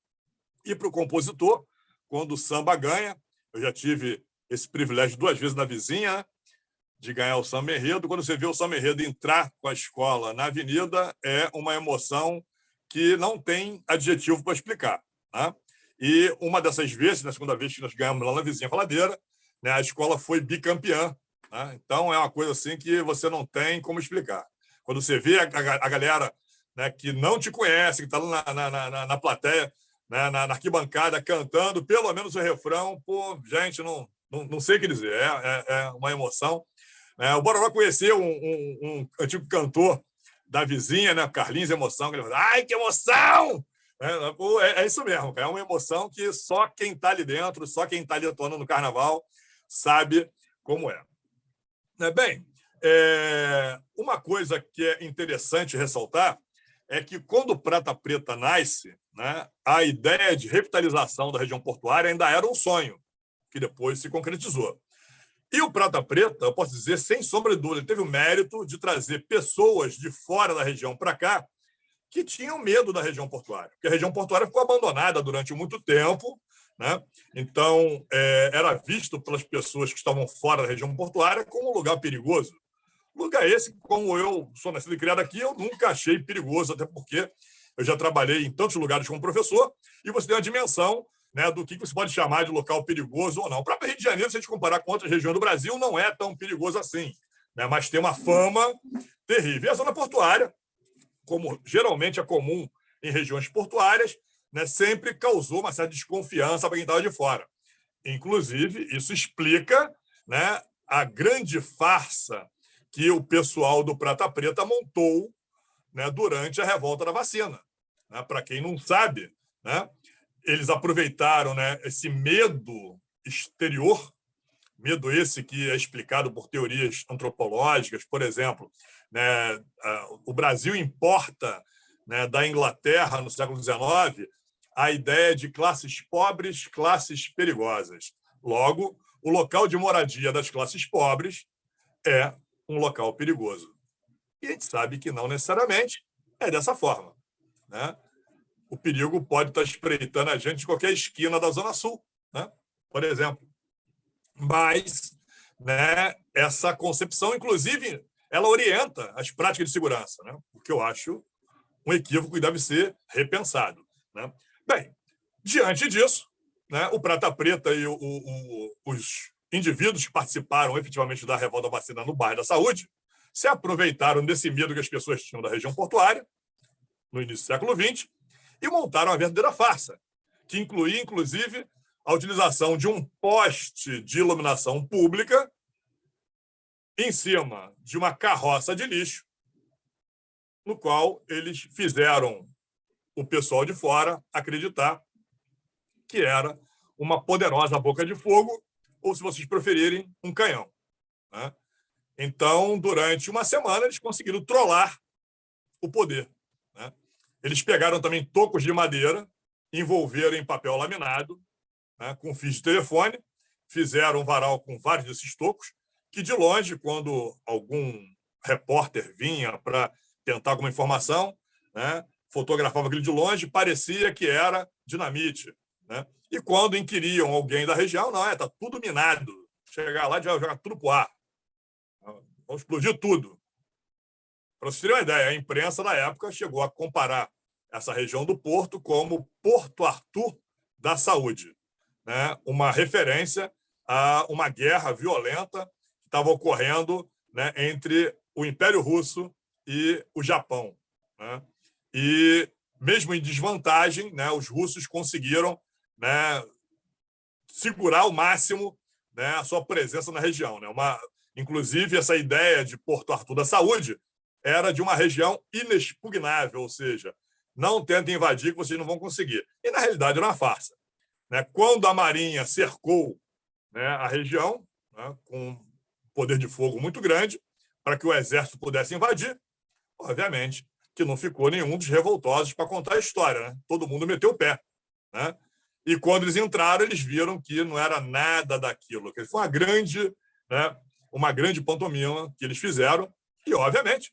E para o compositor, quando o samba ganha, eu já tive esse privilégio 2 vezes na Vizinha, né, de ganhar o samba enredo. Quando você vê o samba enredo entrar com a escola na avenida, é uma emoção que não tem adjetivo para explicar. Né? E uma dessas vezes, na segunda vez que nós ganhamos lá na Vizinha Faladeira, né, a escola foi bicampeã. Né? Então, é uma coisa assim que você não tem como explicar. Quando você vê a galera, né, que não te conhece, que está lá na plateia, né, na arquibancada, cantando pelo menos o refrão, pô, gente, não sei o que dizer, é uma emoção. O Bororó conheceu um antigo cantor da Vizinha, né, Carlinhos Emoção, que ele falou, ai, que emoção! É isso mesmo, é uma emoção que só quem está ali dentro, só quem está ali atuando no carnaval sabe como é. Bem, uma coisa que é interessante ressaltar é que quando o Prata Preta nasce, né, a ideia de revitalização da região portuária ainda era um sonho, que depois se concretizou. E o Prata Preta, eu posso dizer, sem sombra de dúvida, ele teve o mérito de trazer pessoas de fora da região para cá que tinham medo da região portuária, porque a região portuária ficou abandonada durante muito tempo, né? Então, era visto pelas pessoas que estavam fora da região portuária como um lugar perigoso. Lugar esse, como eu sou nascido e criado aqui, eu nunca achei perigoso, até porque eu já trabalhei em tantos lugares como professor, e você tem uma dimensão, né, do que você pode chamar de local perigoso ou não. O próprio Rio de Janeiro, se a gente comparar com outras regiões do Brasil, não é tão perigoso assim, né, mas tem uma fama terrível. E a zona portuária, como geralmente é comum em regiões portuárias, né, sempre causou uma certa desconfiança para quem estava de fora. Inclusive, isso explica, né, a grande farsa que o pessoal do Prata Preta montou, né, durante a revolta da vacina. Né? Para quem não sabe, né, eles aproveitaram, né, esse medo exterior, medo esse que é explicado por teorias antropológicas, por exemplo, né, o Brasil importa, né, da Inglaterra no século XIX a ideia de classes pobres, classes perigosas. Logo, o local de moradia das classes pobres é um local perigoso. E a gente sabe que não necessariamente é dessa forma. Né? O perigo pode estar espreitando a gente de qualquer esquina da Zona Sul, né? Por exemplo. Mas, né, essa concepção, inclusive, ela orienta as práticas de segurança, né? O que eu acho um equívoco que deve ser repensado. Né? Bem, diante disso, né, o Prata Preta e os indivíduos que participaram efetivamente da revolta vacina no bairro da Saúde se aproveitaram desse medo que as pessoas tinham da região portuária, no início do século XX, e montaram uma verdadeira farsa, que incluía, inclusive, a utilização de um poste de iluminação pública em cima de uma carroça de lixo, no qual eles fizeram o pessoal de fora acreditar que era uma poderosa boca de fogo, ou, se vocês preferirem, um canhão. Né? Então, durante uma semana, eles conseguiram trollar o poder. Né? Eles pegaram também tocos de madeira, envolveram em papel laminado, né, com fios de telefone, fizeram um varal com vários desses tocos, que de longe, quando algum repórter vinha para tentar alguma informação, né, fotografava aquilo de longe, parecia que era dinamite. Né? E quando inquiriam alguém da região, não, está tudo minado. Chegar lá e jogar tudo para o ar. Vamos explodir tudo. Para vocês terem uma ideia, a imprensa da época chegou a comparar essa região do Porto como Porto Arthur da Saúde, né? Uma referência a uma guerra violenta que estava ocorrendo, né, entre o Império Russo e o Japão, né? E, mesmo em desvantagem, né, os russos conseguiram, né, segurar ao máximo, né, a sua presença na região, né? Inclusive, essa ideia de Porto Arthur da Saúde era de uma região inexpugnável, ou seja, não tentem invadir que vocês não vão conseguir. E, na realidade, era uma farsa, né? Quando a Marinha cercou, né, a região, né, com poder de fogo muito grande, para que o exército pudesse invadir, obviamente que não ficou nenhum dos revoltosos para contar a história, né? Todo mundo meteu o pé, né? E quando eles entraram, eles viram que não era nada daquilo. Que foi né, uma grande pantomima que eles fizeram. E, obviamente,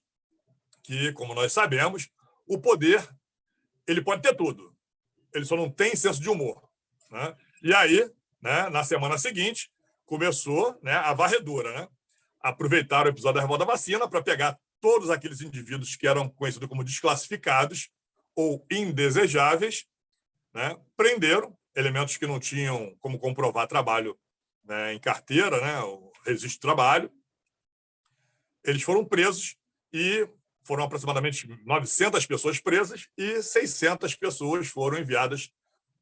que, como nós sabemos, o poder ele pode ter tudo. Ele só não tem senso de humor, né? E aí, né, na semana seguinte, começou, né, a varredura, né? Aproveitaram o episódio da revolta da vacina para pegar todos aqueles indivíduos que eram conhecidos como desclassificados ou indesejáveis, né? Prenderam elementos que não tinham como comprovar trabalho, né, em carteira, né, o registro de trabalho. Eles foram presos e foram aproximadamente 900 pessoas presas e 600 pessoas foram enviadas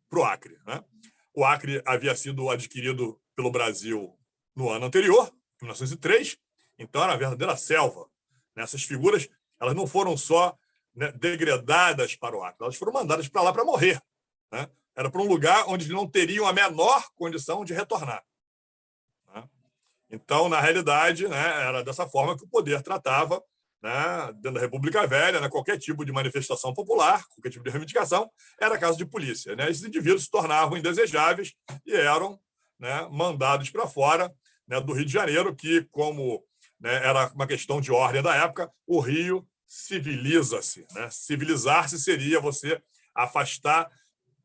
para o Acre, né? O Acre havia sido adquirido pelo Brasil no ano anterior, em 1903, então era uma verdadeira selva. Essas figuras elas não foram só, né, degradadas para o Acre, elas foram mandadas para lá para morrer, né? Era para um lugar onde não teriam a menor condição de retornar, né? Então, na realidade, né, era dessa forma que o poder tratava, né, dentro da República Velha, né, qualquer tipo de manifestação popular, qualquer tipo de reivindicação, era caso de polícia, né? Esses indivíduos se tornavam indesejáveis e eram, né, mandados para fora, né, do Rio de Janeiro, que, como, né, era uma questão de ordem da época, o Rio civiliza-se, né? Civilizar-se seria você afastar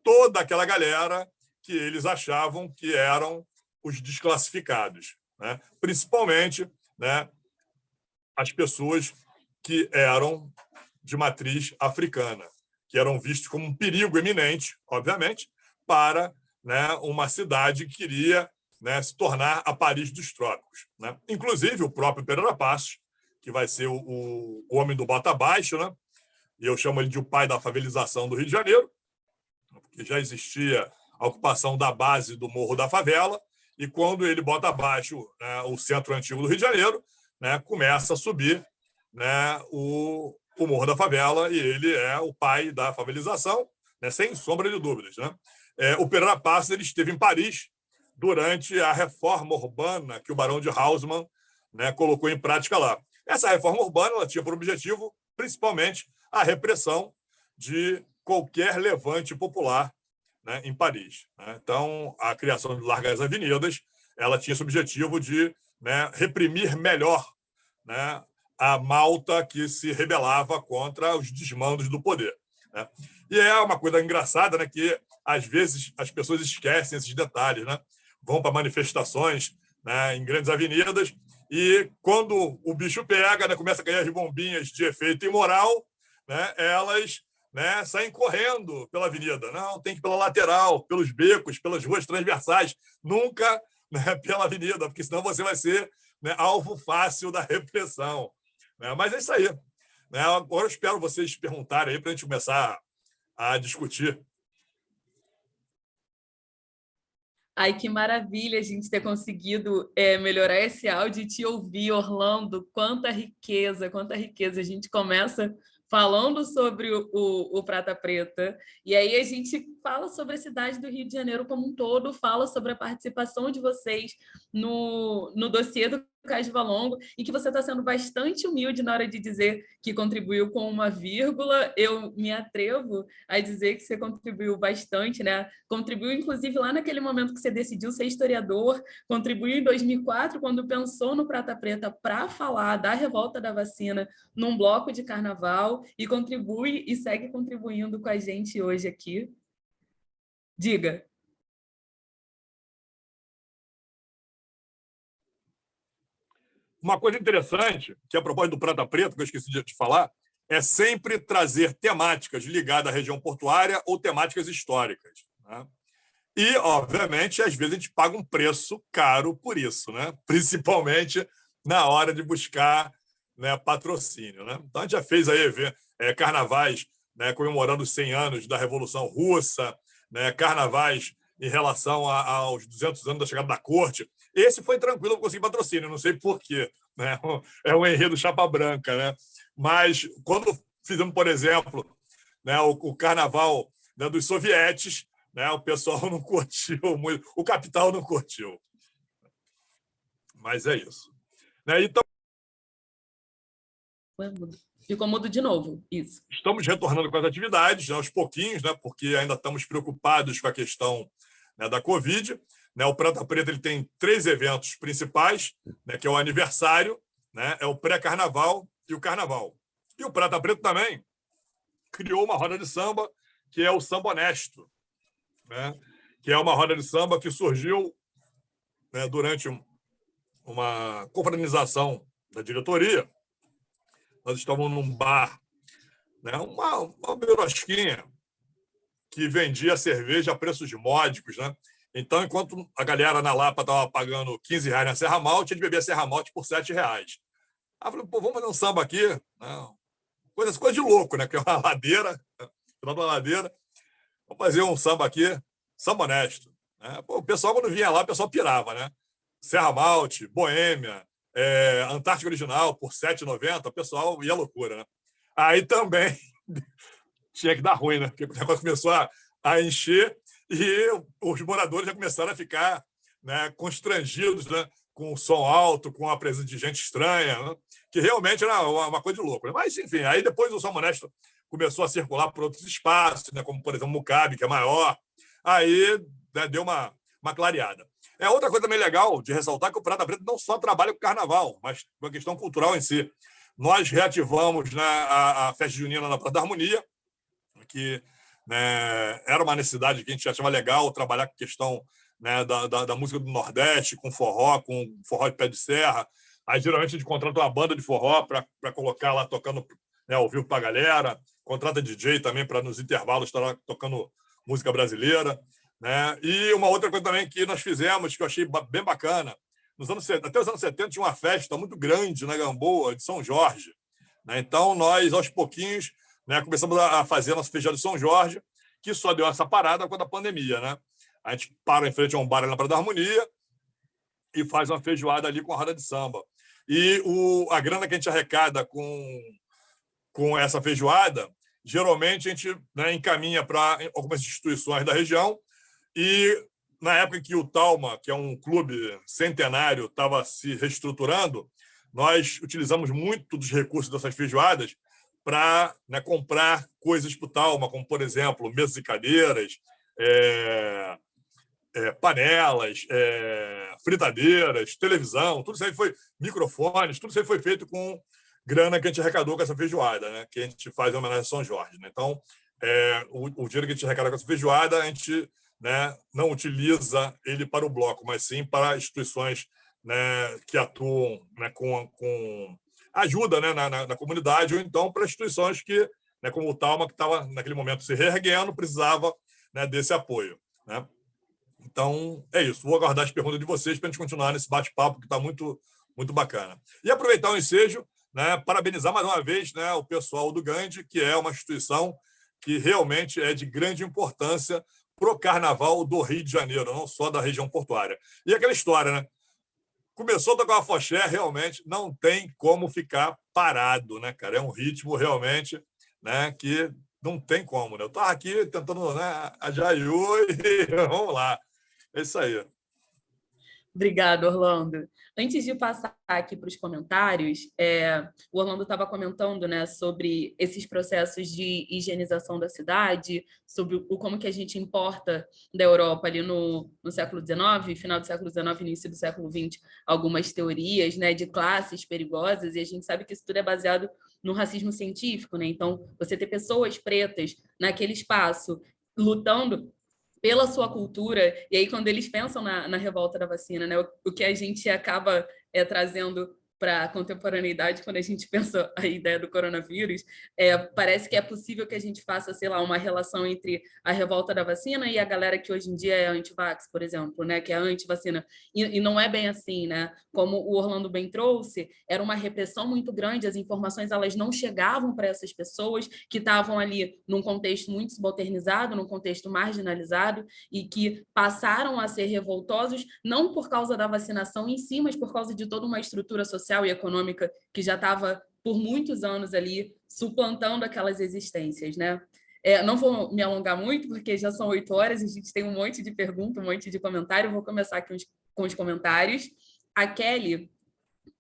toda aquela galera que eles achavam que eram os desclassificados, né? Principalmente, né, as pessoas que eram de matriz africana, que eram vistos como um perigo eminente, obviamente, para, né, uma cidade que queria, né, se tornar a Paris dos trópicos, né? Inclusive, o próprio Pereira Passos, que vai ser o homem do bota abaixo, né? E eu chamo ele de o pai da favelização do Rio de Janeiro, porque já existia a ocupação da base do Morro da Favela, e quando ele bota abaixo, né, o centro antigo do Rio de Janeiro, né, começa a subir, né, o Morro da Favela, e ele é o pai da favelização, né, sem sombra de dúvidas, né? O Pereira Passos ele esteve em Paris durante a reforma urbana que o Barão de Haussmann, né, colocou em prática lá. Essa reforma urbana ela tinha por objetivo, principalmente, a repressão de qualquer levante popular, né, em Paris, né? Então, a criação de largas avenidas ela tinha esse objetivo de, né, reprimir melhor, né, a malta que se rebelava contra os desmandos do poder, né? E é uma coisa engraçada, né, que às vezes as pessoas esquecem esses detalhes, né? Vão para manifestações, né, em grandes avenidas e quando o bicho pega, né, começa a cair as bombinhas de efeito imoral, né, elas, né, saem correndo pela avenida. Não, tem que ir pela lateral, pelos becos, pelas ruas transversais, nunca, né, pela avenida, porque senão você vai ser, né, alvo fácil da repressão, né? Mas é isso aí, né? Agora eu espero vocês perguntarem aí para a gente começar a discutir. Ai, que maravilha a gente ter conseguido melhorar esse áudio e te ouvir, Orlando. Quanta riqueza, quanta riqueza. A gente começa falando sobre o Prata Preta, e aí a gente fala sobre a cidade do Rio de Janeiro como um todo, fala sobre a participação de vocês no dossiê do Cais de Valongo, e que você está sendo bastante humilde na hora de dizer que contribuiu com uma vírgula. Eu me atrevo a dizer que você contribuiu bastante, né? Contribuiu, inclusive, lá naquele momento que você decidiu ser historiador, contribuiu em 2004, quando pensou no Prata Preta para falar da revolta da vacina num bloco de carnaval, e contribui e segue contribuindo com a gente hoje aqui. Diga. Uma coisa interessante, que a propósito do Prata Preta, que eu esqueci de te falar, é sempre trazer temáticas ligadas à região portuária ou temáticas históricas, né? E, obviamente, às vezes a gente paga um preço caro por isso, né? Principalmente na hora de buscar, né, patrocínio, né? Então, a gente já fez aí carnavais, né, comemorando os 100 anos da Revolução Russa, né, carnavais em relação aos 200 anos da chegada da corte. Esse foi tranquilo, eu consegui patrocínio, não sei por quê, né? É um enredo chapa branca, né? Mas quando fizemos, por exemplo, né, o carnaval, né, dos sovietes, né, o pessoal não curtiu muito, o capital não curtiu. Mas é isso. Né? Então, ficou mudo de novo, isso. estamos retornando com as atividades, né, aos pouquinhos, né, porque ainda estamos preocupados com a questão, né, da Covid. Né? O Prata Preta ele tem 3 eventos principais, né, que é o aniversário, né, é o pré-carnaval e o carnaval. E o Prata Preta também criou uma roda de samba, que é o Samba Honesto, né, que é uma roda de samba que surgiu, né, durante uma confraternização da diretoria. Nós estávamos num bar, né, uma birosquinha que vendia cerveja a preços módicos, né? Então, enquanto a galera na Lapa estava pagando R$ 15 na Serra Malte, a gente bebia Serra Malte por R$ 7. Aí eu falei, pô, vamos fazer um samba aqui? Não. Coisa de louco, né? Que é uma ladeira, final da ladeira. Vamos fazer um samba aqui, samba honesto. Né? Pô, o pessoal, quando vinha lá, o pessoal pirava, né? Serra Malte, Boêmia, Antártica Original por R$ 7,90, o pessoal ia loucura, né? Aí também tinha que dar ruim, né? Porque o negócio começou a encher e os moradores já começaram a ficar, né, constrangidos, né, com o som alto, com a presença de gente estranha, né? Que realmente era uma coisa de louco. Né? Mas, enfim, aí depois o Samba Honesto começou a circular por outros espaços, né, como, por exemplo, o Mucabe, que é maior. Aí, né, deu uma clareada. Outra coisa também legal de ressaltar que o Prata Preta não só trabalha com carnaval, mas com a questão cultural em si. Nós reativamos, né, a festa junina na Praça da Harmonia, que, né, era uma necessidade que a gente achava legal trabalhar com a questão, né, da música do Nordeste, com forró de pé de serra. Aí, geralmente, a gente contrata uma banda de forró para colocar lá tocando, né, ao vivo para a galera, contrata DJ também para, nos intervalos, estar lá tocando música brasileira. Né? E uma outra coisa também que nós fizemos, que eu achei bem bacana, até os anos 70 tinha uma festa muito grande na Gamboa, de São Jorge. Né? Então, nós, aos pouquinhos, né, começamos a fazer nosso feijoada de São Jorge, que só deu essa parada quando a pandemia. Né? A gente para em frente a um bar ali na Praça da Harmonia e faz uma feijoada ali com a roda de samba. E a grana que a gente arrecada com essa feijoada, geralmente a gente, né, encaminha para algumas instituições da região. E na época em que o Talma, que é um clube centenário, estava se reestruturando, nós utilizamos muito dos recursos dessas feijoadas para, né, comprar coisas para o Talma, como, por exemplo, mesas e cadeiras, panelas, fritadeiras, televisão, tudo isso aí foi, microfones, tudo isso aí foi feito com grana que a gente arrecadou com essa feijoada, né, que a gente faz em homenagem a São Jorge. Né? Então, o dinheiro que a gente arrecada com essa feijoada, a gente, né, não utiliza ele para o bloco, mas sim para instituições, né, que atuam, né, com ajuda, né, na comunidade, ou então para instituições que, né, como o Talma, que estava naquele momento se reerguendo, precisava, né, desse apoio. Né? Então, é isso. Vou aguardar as perguntas de vocês para a gente continuar nesse bate-papo que está muito, muito bacana. E aproveitar o ensejo, né, parabenizar mais uma vez, né, o pessoal do Gandhi, que é uma instituição que realmente é de grande importância para o Carnaval do Rio de Janeiro, não só da região portuária. E aquela história, né? Começou a tocar a afoxé, realmente não tem como ficar parado, né, cara? É um ritmo realmente, né, que não tem como, né? Eu estava aqui tentando, né, a Jaiú e vamos lá. É isso aí. Obrigada, Orlando. Antes de passar aqui para os comentários, o Orlando estava comentando, né, sobre esses processos de higienização da cidade, sobre como que a gente importa da Europa ali no século XIX, final do século XIX, início do século XX, algumas teorias, né, de classes perigosas, e a gente sabe que isso tudo é baseado no racismo científico, né? Então, você ter pessoas pretas naquele espaço lutando pela sua cultura, e aí quando eles pensam na revolta da vacina, né, o que a gente acaba trazendo para a contemporaneidade, quando a gente pensa a ideia do coronavírus, parece que é possível que a gente faça, sei lá, uma relação entre a revolta da vacina e a galera que hoje em dia é anti-vax, por exemplo, né, que é anti-vacina. E não é bem assim, né? Como o Orlando bem trouxe, era uma repressão muito grande, as informações elas não chegavam para essas pessoas que estavam ali num contexto muito subalternizado, num contexto marginalizado, e que passaram a ser revoltosos, não por causa da vacinação em si, mas por causa de toda uma estrutura social e econômica que já estava por muitos anos ali suplantando aquelas existências, né? Não vou me alongar muito, porque já são 8 horas e a gente tem um monte de pergunta, um monte de comentário. Vou começar aqui com os comentários. A Kelly,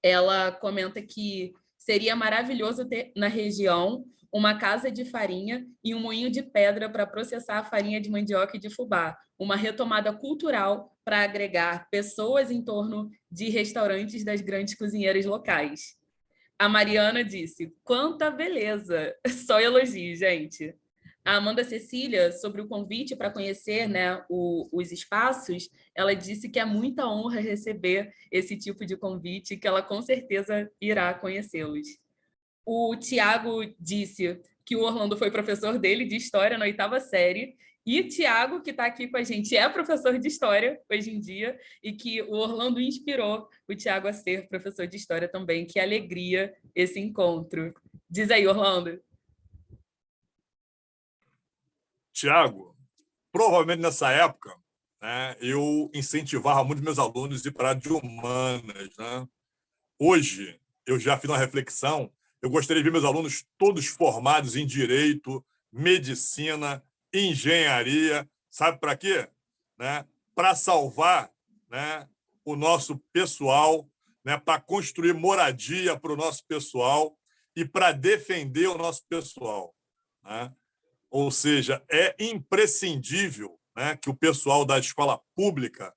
ela comenta que seria maravilhoso ter na região uma casa de farinha e um moinho de pedra para processar a farinha de mandioca e de fubá. Uma retomada cultural para agregar pessoas em torno de restaurantes das grandes cozinheiras locais. A Mariana disse, quanta beleza! Só elogio, gente. A Amanda Cecília, sobre o convite para conhecer, né, os espaços, ela disse que é muita honra receber esse tipo de convite, que ela com certeza irá conhecê-los. O Tiago disse que o Orlando foi professor dele de História na 8ª série, e o Tiago, que está aqui com a gente, é professor de História hoje em dia, e que o Orlando inspirou o Tiago a ser professor de História também. Que alegria esse encontro. Diz aí, Orlando. Tiago, provavelmente nessa época, né, eu incentivava muito meus alunos a ir para a área de humanas. Né? Hoje, eu já fiz uma reflexão, eu gostaria de ver meus alunos todos formados em Direito, Medicina, Engenharia. Sabe para quê? Né? Para salvar, né, o nosso pessoal, né, para construir moradia para o nosso pessoal e para defender o nosso pessoal. Né? Ou seja, é imprescindível, né, que o pessoal da escola pública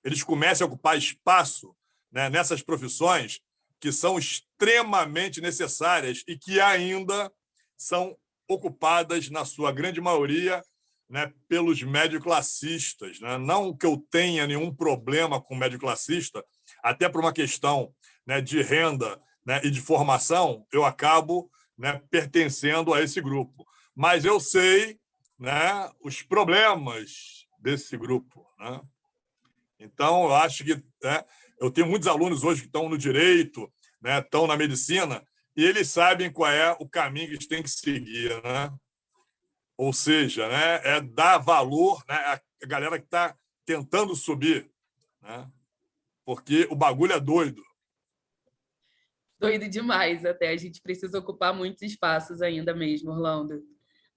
eles comecem a ocupar espaço, né, nessas profissões que são extremamente necessárias e que ainda são ocupadas, na sua grande maioria, né, pelos médio-classistas. Né? Não que eu tenha nenhum problema com médio-classista, até por uma questão, né, de renda, né, e de formação, eu acabo, né, pertencendo a esse grupo. Mas eu sei, né, os problemas desse grupo. Né? Então, eu acho que, né, eu tenho muitos alunos hoje que estão no direito, né, estão na medicina, e eles sabem qual é o caminho que eles têm que seguir. Né? Ou seja, né, é dar valor, né, à galera que está tentando subir. Né? Porque o bagulho é doido. Doido demais até. A gente precisa ocupar muitos espaços ainda mesmo, Orlando.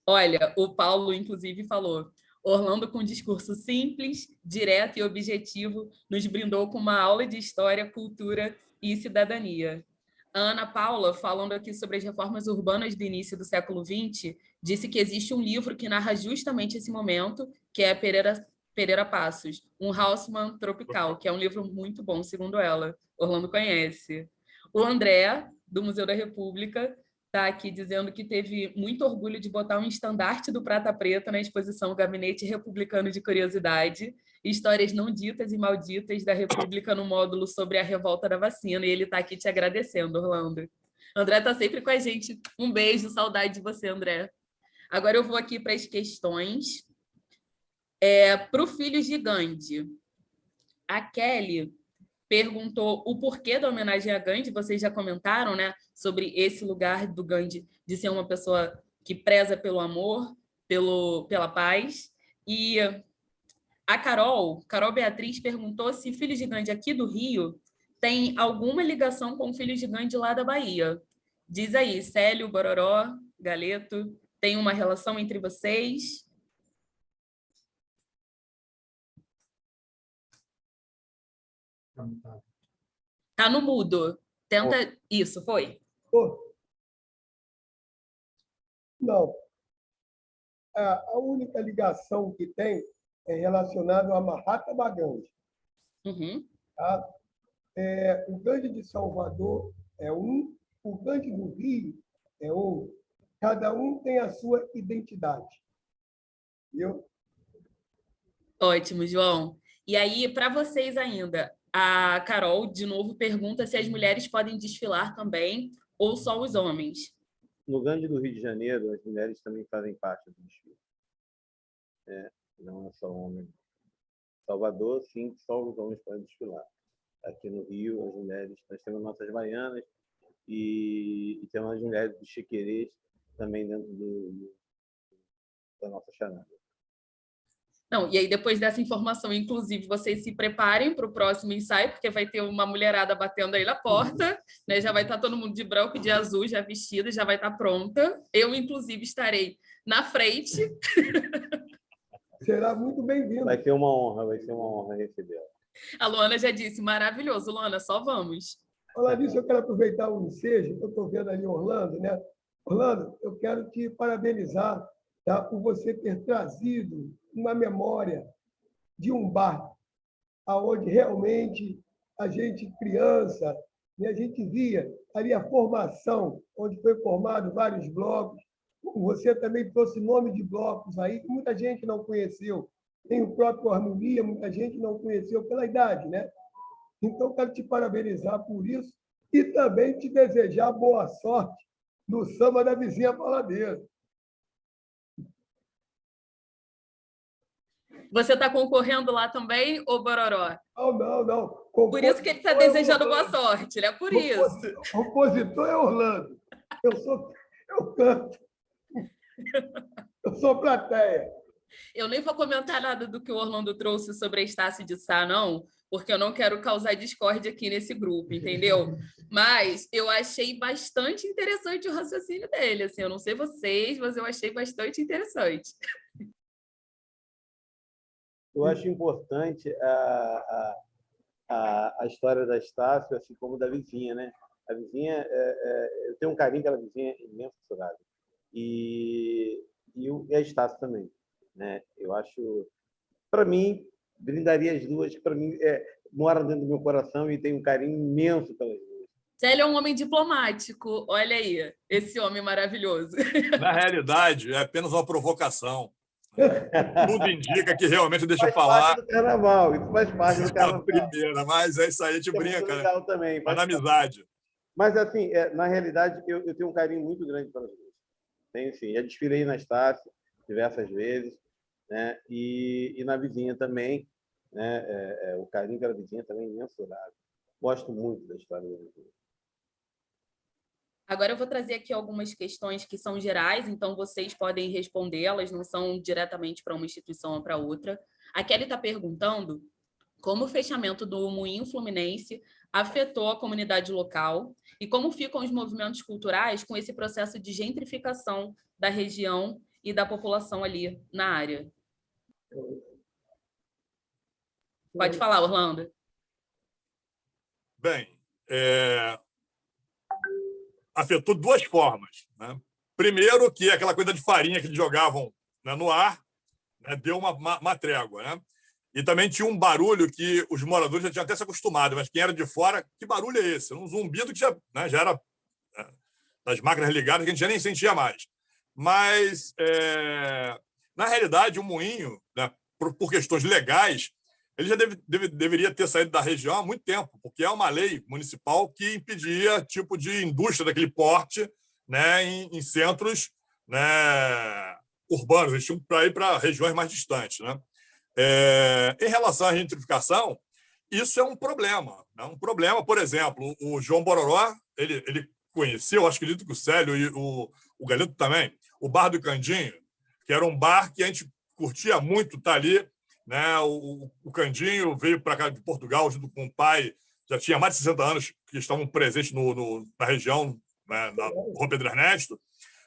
Olha, o Paulo, inclusive, falou: Orlando, com um discurso simples, direto e objetivo, nos brindou com uma aula de história, cultura e cidadania. A Ana Paula, falando aqui sobre as reformas urbanas do início do século XX, disse que existe um livro que narra justamente esse momento, que é Pereira Passos, um Haussmann tropical, que é um livro muito bom, segundo ela. Orlando conhece. O André, do Museu da República, está aqui dizendo que teve muito orgulho de botar um estandarte do Prata Preta na exposição Gabinete Republicano de Curiosidade, Histórias Não Ditas e Malditas da República no módulo sobre a revolta da vacina. E ele está aqui te agradecendo, Orlando. André está sempre com a gente. Um beijo, saudade de você, André. Agora eu vou aqui para as questões. Para o filho de Gandhi, a Kelly perguntou o porquê da homenagem a Gandhi. Vocês já comentaram, né, sobre esse lugar do Gandhi de ser uma pessoa que preza pelo amor, pela paz. E a Carol Beatriz perguntou se Filhos de Gandhi aqui do Rio tem alguma ligação com Filhos de Gandhi lá da Bahia. Diz aí, Célio, Bororó, Galeto, tem uma relação entre vocês? Tá no mudo. Tenta... Isso, foi. Não. A única ligação que tem é relacionada a Mahatma Gandhi. Uhum. Tá? O Gandhi de Salvador é um, o Gandhi do Rio é outro. Cada um tem a sua identidade. Viu? Ótimo, João. E aí, para vocês ainda, A Carol, de novo, pergunta se as mulheres podem desfilar também ou só os homens. No Grande do Rio de Janeiro, as mulheres também fazem parte do desfile. Não é só homem. Salvador, sim, só os homens podem desfilar. Aqui no Rio, as mulheres, nós temos nossas baianas e temos as mulheres dos chiquerês também dentro da nossa charada. Não, e aí, depois dessa informação, inclusive, vocês se preparem para o próximo ensaio, porque vai ter uma mulherada batendo aí na porta, né? Já vai estar todo mundo de branco e de azul, já vestida, já vai estar pronta. Eu, inclusive, estarei na frente. Será muito bem-vindo. Vai ser uma honra recebê-la. A Luana já disse, maravilhoso, Luana, só vamos. Olá, nisso eu quero aproveitar o ensejo, eu estou vendo ali Orlando, né? Orlando, eu quero te parabenizar, tá, por você ter trazido uma memória de um bar, aonde realmente a gente, criança, e a gente via ali a formação, onde foi formado vários blocos. Você também trouxe nome de blocos aí, que muita gente não conheceu. Tem o próprio Harmonia, muita gente não conheceu pela idade, né? Então, quero te parabenizar por isso e também te desejar boa sorte no samba da vizinha Faladeira. Você está concorrendo lá também, ô Bororó? Não. Por isso que ele está desejando boa sorte, né? Por isso. O compositor é Orlando. Eu canto. Eu sou plateia. Eu nem vou comentar nada do que o Orlando trouxe sobre a Estácio de Sá, não, porque eu não quero causar discórdia aqui nesse grupo, entendeu? Mas eu achei bastante interessante o raciocínio dele. Assim, eu não sei vocês, mas eu achei bastante interessante. Eu acho importante a história da Estácio, assim como da vizinha, né? A vizinha, eu tenho um carinho pela vizinha imensurável. E a Estácio também, né? Eu acho, para mim, brindaria as duas, que para mim moram dentro do meu coração e tenho um carinho imenso pelas duas. Célio é um homem diplomático, olha aí, esse homem maravilhoso. Na realidade, é apenas uma provocação. Tudo indica que realmente deixa eu falar. Parte do carnaval, isso faz parte do carnaval. Primeira, mas é isso aí, a gente brinca, né? Também, mas na amizade. Mas, assim, na realidade, eu tenho um carinho muito grande pelas duas. Tenho, sim. Já desfilei na Estácio diversas vezes, né? E na vizinha também, né? O carinho pela vizinha também é imensurável. Gosto muito da história da vizinha. Agora eu vou trazer aqui algumas questões que são gerais, então vocês podem responder, elas não são diretamente para uma instituição ou para outra. A Kelly está perguntando como o fechamento do Moinho Fluminense afetou a comunidade local e como ficam os movimentos culturais com esse processo de gentrificação da região e da população ali na área. Pode falar, Orlando. Bem, afetou de duas formas, né? Primeiro, que aquela coisa de farinha que eles jogavam, né, no ar, né, deu uma trégua, né? E também tinha um barulho que os moradores já tinham até se acostumado, mas quem era de fora, que barulho é esse? Um zumbido que já era das máquinas ligadas, que a gente já nem sentia mais. Mas, na realidade, o moinho, né, por questões legais, ele já deveria ter saído da região há muito tempo, porque é uma lei municipal que impedia tipo de indústria daquele porte, né, em centros, né, urbanos. Eles tinham para ir para regiões mais distantes, né? Em relação à gentrificação, isso é um problema. Né? Um problema, por exemplo, o João Bororó, ele conheceu, acho que acredito que o Célio e o Galito também, o Bar do Candinho, que era um bar que a gente curtia muito estar ali, né? O Candinho veio para cá de Portugal junto com o pai, já tinha mais de 60 anos que estavam presentes na região, né, na Rua Pedro Ernesto,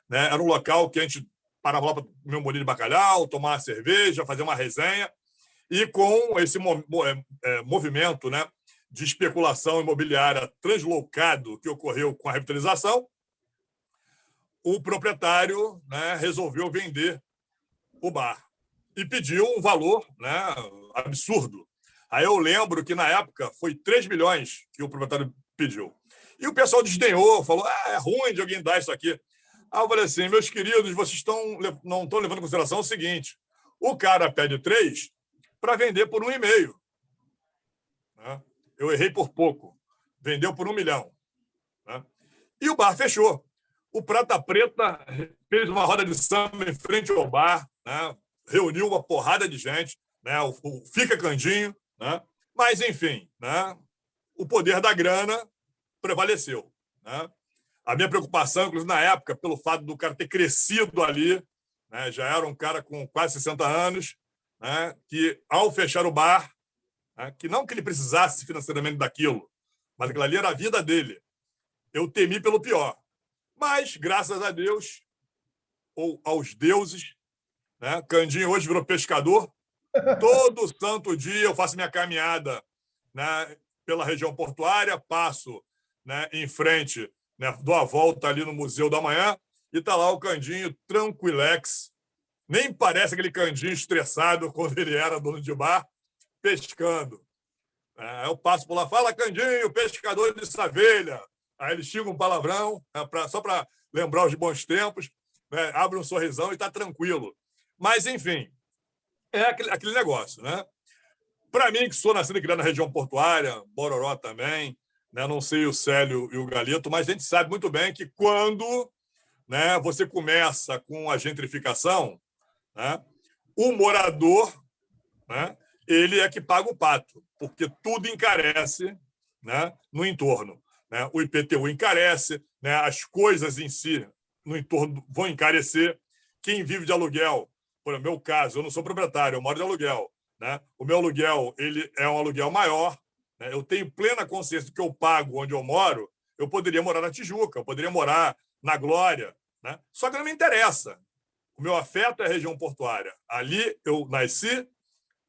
né? Era um local que a gente parava lá para comer um bolinho de bacalhau, tomar uma cerveja, fazer uma resenha, e com esse movimento, né, de especulação imobiliária translocado que ocorreu com a revitalização, o proprietário, né, resolveu vender o bar e pediu um valor, né, absurdo. Aí eu lembro que, na época, foi 3 milhões que o proprietário pediu. E o pessoal desdenhou, falou, é ruim de alguém dar isso aqui. Aí eu falei assim, meus queridos, vocês não estão levando em consideração o seguinte, o cara pede 3 para vender por 1,5. Né? Eu errei por pouco. Vendeu por 1 milhão. Né? E o bar fechou. O Prata Preta fez uma roda de samba em frente ao bar, né? Reuniu uma porrada de gente, né? O Fica Candinho, né? Mas, enfim, né? O poder da grana prevaleceu. Né? A minha preocupação, inclusive na época, pelo fato do cara ter crescido ali, né? Já era um cara com quase 60 anos, né? Que, ao fechar o bar, né? Que não que ele precisasse financeiramente daquilo, mas aquilo ali era a vida dele. Eu temi pelo pior. Mas, graças a Deus, ou aos deuses, né? Candinho hoje virou pescador. Todo santo dia eu faço minha caminhada, né, pela região portuária, passo, né, em frente, né, dou a volta ali no Museu da Manhã, e está lá o Candinho tranquilex. Nem parece aquele Candinho estressado quando ele era dono de bar, pescando. Eu passo por lá, fala Candinho, pescador de Savelha. Aí ele xinga um palavrão, né, só para lembrar os bons tempos, né, abre um sorrisão e está tranquilo. Mas, enfim, é aquele negócio. Né? Para mim, que sou nascido e criado na região portuária, Bororó também, né, não sei o Célio e o Galito, mas a gente sabe muito bem que quando, né, você começa com a gentrificação, né, o morador, né, ele é que paga o pato, porque tudo encarece, né, no entorno. Né? O IPTU encarece, né? As coisas em si no entorno vão encarecer. Quem vive de aluguel, por meu caso, eu não sou proprietário, eu moro de aluguel. Né? O meu aluguel ele é um aluguel maior. Né? Eu tenho plena consciência do que eu pago onde eu moro. Eu poderia morar na Tijuca, eu poderia morar na Glória. Né? Só que não me interessa. O meu afeto é a região portuária. Ali eu nasci,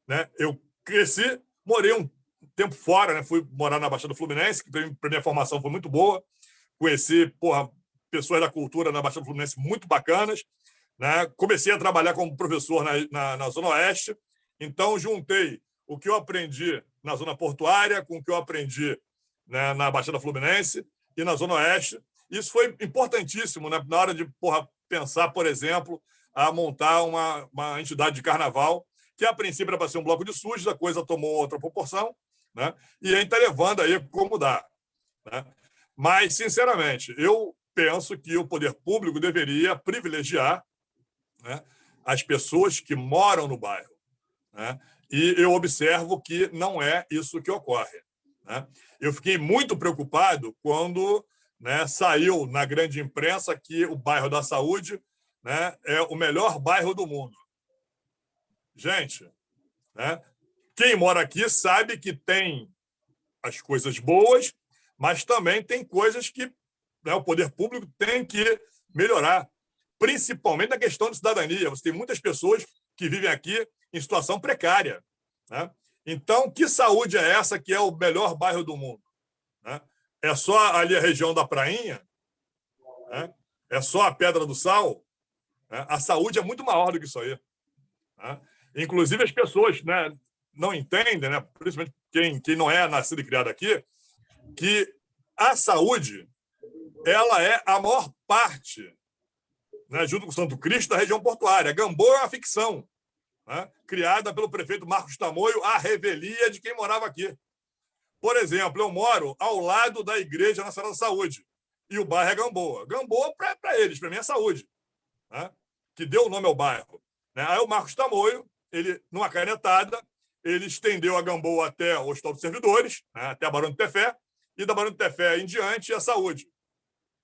né? Eu cresci, morei um tempo fora, né? Fui morar na Baixada Fluminense, que para minha formação foi muito boa. Conheci, pessoas da cultura na Baixada Fluminense muito bacanas. Né? Comecei a trabalhar como professor na Zona Oeste. Então, juntei o que eu aprendi na Zona Portuária com o que eu aprendi, né, na Baixada Fluminense e na Zona Oeste. Isso foi importantíssimo, né, na hora de pensar, por exemplo, a montar uma entidade de carnaval, que a princípio era para ser um bloco de sujos, a coisa tomou outra proporção, né? E a gente está levando aí como dá. Né? Mas, sinceramente, eu penso que o poder público deveria privilegiar, né, as pessoas que moram no bairro. Né? E eu observo que não é isso que ocorre. Né? Eu fiquei muito preocupado quando, né, saiu na grande imprensa que o bairro da Saúde, né, é o melhor bairro do mundo. Gente, né, quem mora aqui sabe que tem as coisas boas, mas também tem coisas que, né, o poder público tem que melhorar, principalmente na questão de cidadania. Você tem muitas pessoas que vivem aqui em situação precária. Né? Então, que saúde é essa que é o melhor bairro do mundo? Né? É só ali a região da Prainha? Né? É só a Pedra do Sal? Né? A saúde é muito maior do que isso aí. Né? Inclusive, as pessoas, né, não entendem, né, principalmente quem não é nascido e criado aqui, que a saúde ela é a maior parte, né, junto com o Santo Cristo, da região portuária. Gamboa é uma ficção, né, criada pelo prefeito Marcos Tamoio à revelia de quem morava aqui. Por exemplo, eu moro ao lado da Igreja Nacional da Saúde, e o bairro é Gamboa. Gamboa, para eles, para mim, é saúde, né, que deu o nome ao bairro. Né? Aí o Marcos Tamoio, ele, numa canetada, ele estendeu a Gamboa até o Hospital dos Servidores, né, até a Barão de Tefé, e da Barão de Tefé em diante a saúde.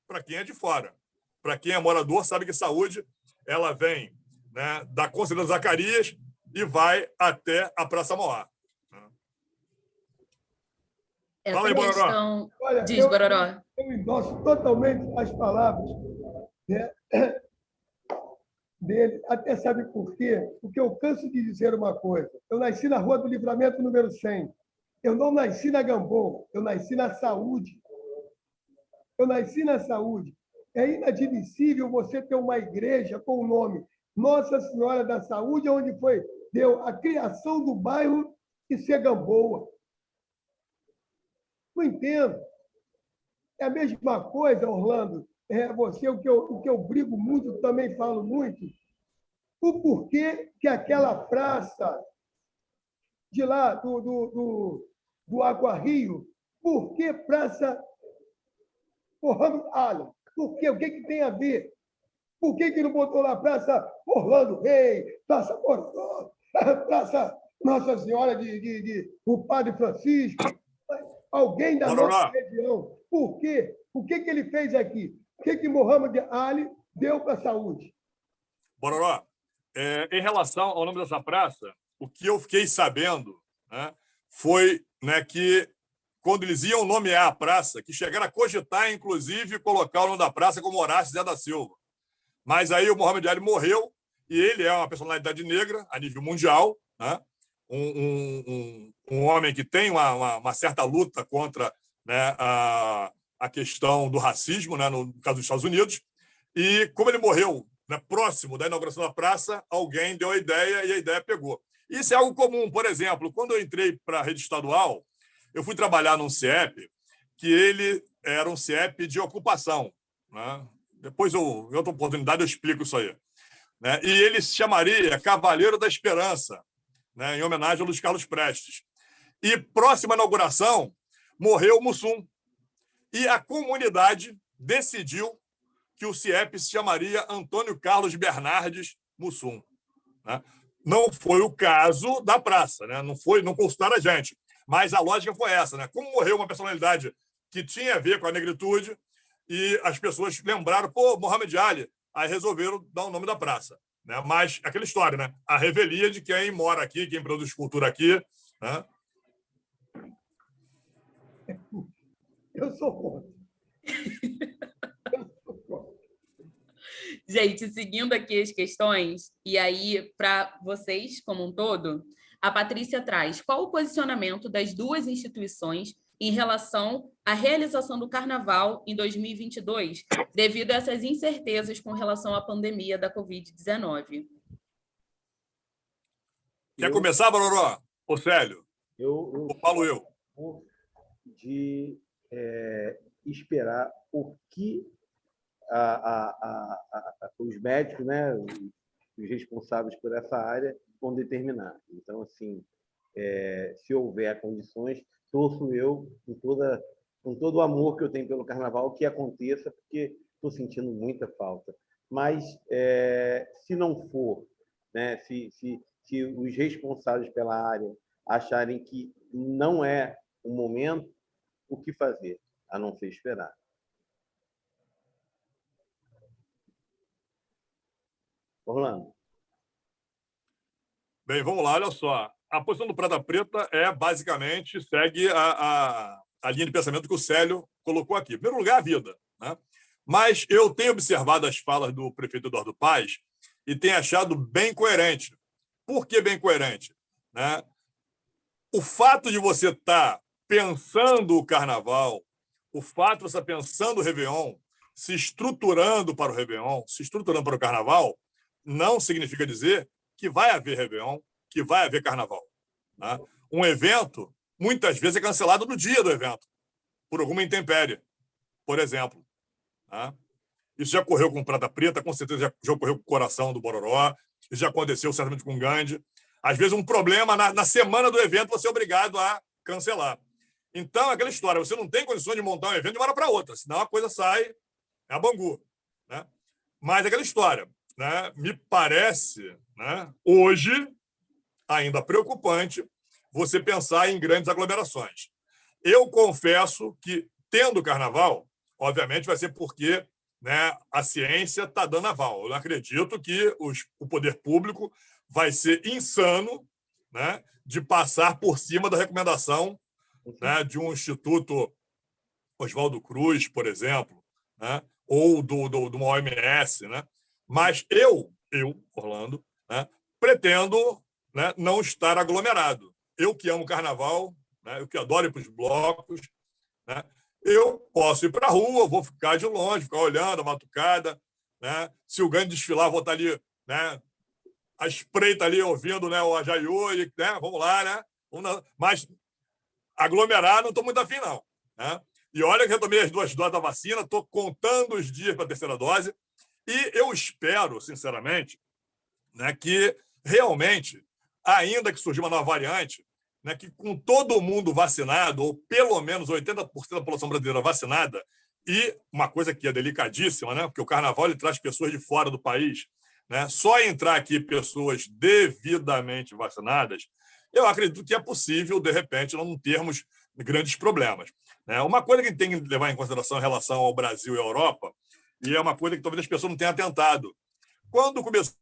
Para quem é de fora. Para quem é morador, sabe que saúde ela vem, né, da Conselheiro Zacarias e vai até a Praça Mauá. Essa Fala aí, Bororó. questão... Olha, Diz, Bororó. eu endosso totalmente as palavras, né, dele. Até sabe por quê? Porque eu canso de dizer uma coisa. Eu nasci na Rua do Livramento, número 100. Eu não nasci na Gamboa, eu nasci na Saúde. Eu nasci na Saúde. É inadmissível você ter uma igreja com o nome Nossa Senhora da Saúde, onde deu a criação do bairro, e ser Gamboa. Não entendo. É a mesma coisa, Orlando. O que eu brigo muito, também falo muito, o porquê que aquela praça de lá, do Aqua Rio, por que Praça Mohamed Ali? Por quê? O que, que tem a ver? Por que, que não botou lá Praça Orlando Rei, Praça Boró, Praça Nossa Senhora o Padre Francisco? Alguém da Bororó. nossa região. Por quê? O que, que ele fez aqui? O que, que Mohamed Ali deu para a saúde? Bororó, em relação ao nome dessa praça, o que eu fiquei sabendo, né, foi, né, que quando eles iam nomear a praça, que chegaram a cogitar, inclusive, colocar o nome da praça como Horácio Zé da Silva. Mas aí o Mohamed Ali morreu e ele é uma personalidade negra a nível mundial, né? Um homem que tem uma certa luta contra, né, a questão do racismo, né, no caso dos Estados Unidos. E como ele morreu, né, próximo da inauguração da praça, alguém deu a ideia e a ideia pegou. Isso é algo comum. Por exemplo, quando eu entrei para a rede estadual, eu fui trabalhar num CIEP que ele era um CIEP de ocupação, né? Depois, em outra oportunidade, eu explico isso aí, né? E ele se chamaria Cavaleiro da Esperança, né, em homenagem a Luiz Carlos Prestes. E, próxima à inauguração, morreu o Mussum. E a comunidade decidiu que o CIEP se chamaria Antônio Carlos Bernardes Mussum, né? Não foi o caso da praça, né? Não consultaram a gente. Mas a lógica foi essa, né? Como morreu uma personalidade que tinha a ver com a negritude, e as pessoas lembraram, pô, Mohamed Ali, aí resolveram dar o nome da praça, né? Mas aquela história, né? A revelia de quem mora aqui, quem produz cultura aqui, né? Eu sou contra. Gente, seguindo aqui as questões, e aí, para vocês como um todo, a Patrícia traz qual o posicionamento das duas instituições em relação à realização do Carnaval em 2022, devido a essas incertezas com relação à pandemia da Covid-19. Quer começar, Bororó? Ô, Célio? Eu falo eu. De esperar o que os médicos, né, os responsáveis por essa área, vão determinar. Então, assim, se houver condições, torço eu, com todo o amor que eu tenho pelo Carnaval, que aconteça, porque estou sentindo muita falta. Mas, se não for, né, se os responsáveis pela área acharem que não é o momento, o que fazer? A não ser esperar. Orlando. Bem, vamos lá, olha só. A posição do Prata Preta basicamente, segue a linha de pensamento que o Célio colocou aqui. Em primeiro lugar, a vida, né? Mas eu tenho observado as falas do prefeito Eduardo Paes e tenho achado bem coerente. Por que bem coerente? Né? O fato de você estar pensando o Carnaval, o fato de você estar pensando o Réveillon, se estruturando para o Réveillon, se estruturando para o Carnaval, não significa dizer que vai haver Réveillon, que vai haver Carnaval, né? Um evento, muitas vezes, é cancelado no dia do evento, por alguma intempérie, por exemplo, né? Isso já ocorreu com Prata Preta, com certeza já ocorreu com o Coração do Bororó, isso já aconteceu certamente com o Gandhi. Às vezes, um problema na semana do evento, você é obrigado a cancelar. Então, aquela história, você não tem condições de montar um evento de uma hora para outra, senão a coisa sai a bangu, né? Mas aquela história, né, me parece, né, hoje ainda preocupante você pensar em grandes aglomerações. Eu confesso que, tendo Carnaval, obviamente vai ser porque, né, a ciência está dando aval. Eu não acredito que o poder público vai ser insano, né, de passar por cima da recomendação, né, de um instituto Oswaldo Cruz, por exemplo, né, ou de uma OMS, né? Mas eu, Orlando, né, pretendo, né, não estar aglomerado. Eu que amo Carnaval, né, eu que adoro ir para os blocos, né, eu posso ir para a rua, vou ficar de longe, ficar olhando a batucada, né? Se o Gandhi desfilar, vou estar ali, né, a espreita ali, ouvindo, né, o Ajaiô, e, né, vamos lá, né? Mas aglomerar não estou muito afim, não, né? E olha que eu tomei as 2 doses da vacina, estou contando os dias para a terceira dose, e eu espero, sinceramente, né, que realmente, ainda que surja uma nova variante, né, que com todo mundo vacinado, ou pelo menos 80% da população brasileira vacinada, e uma coisa que é delicadíssima, né, porque o carnaval ele traz pessoas de fora do país, né, só entrar aqui pessoas devidamente vacinadas, eu acredito que é possível, de repente, não termos grandes problemas. Né? Uma coisa que a gente tem que levar em consideração em relação ao Brasil e à Europa, e é uma coisa que talvez as pessoas não tenham atentado. Quando começou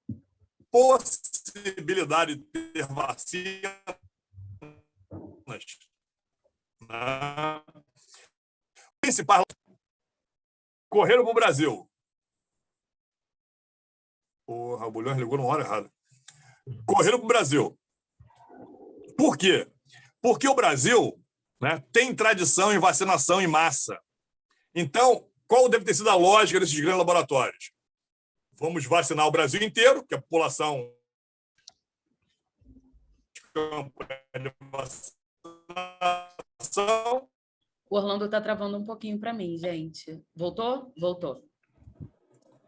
a possibilidade de ter vacinas, né? Principais correram para o Brasil. Porra, o Bulhões ligou numa hora errada. Correram para o Brasil. Por quê? Porque o Brasil, né, tem tradição em vacinação em massa. Então, qual deve ter sido a lógica desses grandes laboratórios? Vamos vacinar o Brasil inteiro, que a população de vacinação. O Orlando está travando um pouquinho para mim, gente. Voltou? Voltou.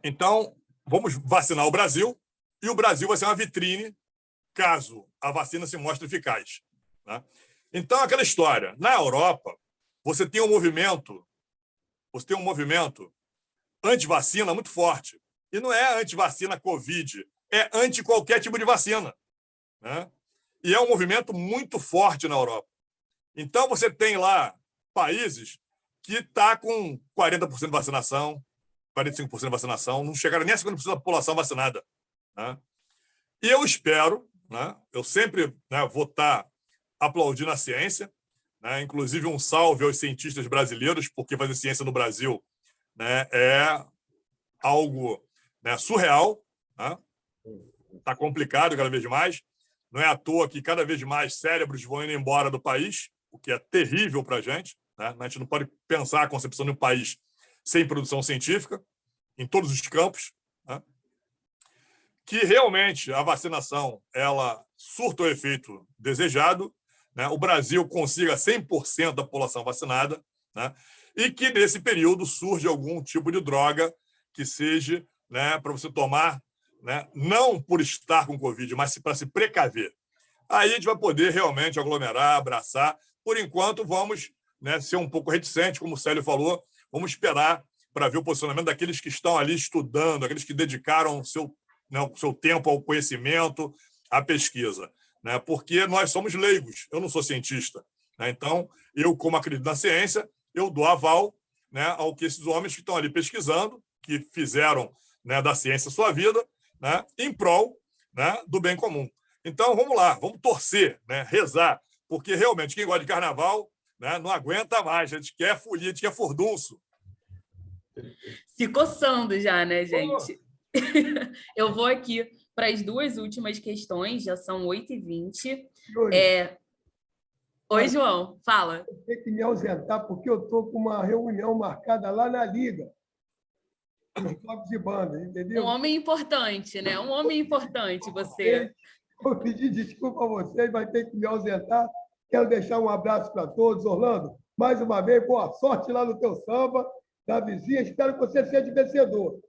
Então, vamos vacinar o Brasil e o Brasil vai ser uma vitrine caso a vacina se mostre eficaz. Né? Então, aquela história. Na Europa, você tem um movimento anti-vacina muito forte. E não é anti-vacina Covid, é anti qualquer tipo de vacina. Né? E é um movimento muito forte na Europa. Então, você tem lá países que estão com 40% de vacinação, 45% de vacinação, não chegaram nem a 50% da população vacinada. Né? E eu espero, né, eu sempre, né, vou estar aplaudindo a ciência, né, inclusive um salve aos cientistas brasileiros, porque fazer ciência no Brasil, né, é algo, né, surreal. Está complicado cada vez mais. Não é à toa que cada vez mais cérebros vão indo embora do país, o que é terrível para a gente. Né? A gente não pode pensar a concepção de um país sem produção científica, em todos os campos. Né? Que realmente a vacinação ela surta o efeito desejado, né? O Brasil consiga 100% da população vacinada, né? E que nesse período surge algum tipo de droga que seja, né, para você tomar, né, não por estar com Covid, mas para se precaver. Aí a gente vai poder realmente aglomerar, abraçar. Por enquanto, vamos, né, ser um pouco reticente, como o Célio falou, vamos esperar para ver o posicionamento daqueles que estão ali estudando, aqueles que dedicaram o seu tempo ao conhecimento, à pesquisa. Né? Porque nós somos leigos, eu não sou cientista. Né? Então, eu, como acredito na ciência, eu dou aval, né, ao que esses homens que estão ali pesquisando, que fizeram, né, da ciência sua vida, né, em prol, né, do bem comum. Então, vamos lá, vamos torcer, né, rezar, porque realmente quem gosta de carnaval, né, não aguenta mais, a gente quer folia, a gente quer furdunço. Se coçando já, né, gente? Eu vou aqui para as duas últimas questões, já são 8h20. Oi, João, fala. Eu tenho que me ausentar porque eu estou com uma reunião marcada lá na Liga, nos blocos de banda, entendeu? Um homem importante, né? Um homem importante, você. Vou pedir desculpa a vocês, vai ter que me ausentar. Quero deixar um abraço para todos. Orlando, mais uma vez, boa sorte lá no teu samba, da vizinha. Espero que você seja vencedor.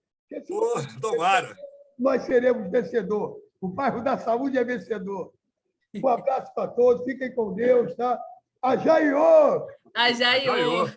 Tomara. Nós seremos vencedor. O bairro da Saúde é vencedor. Um abraço para todos. Fiquem com Deus, tá? Ajaiô! Ajaiô!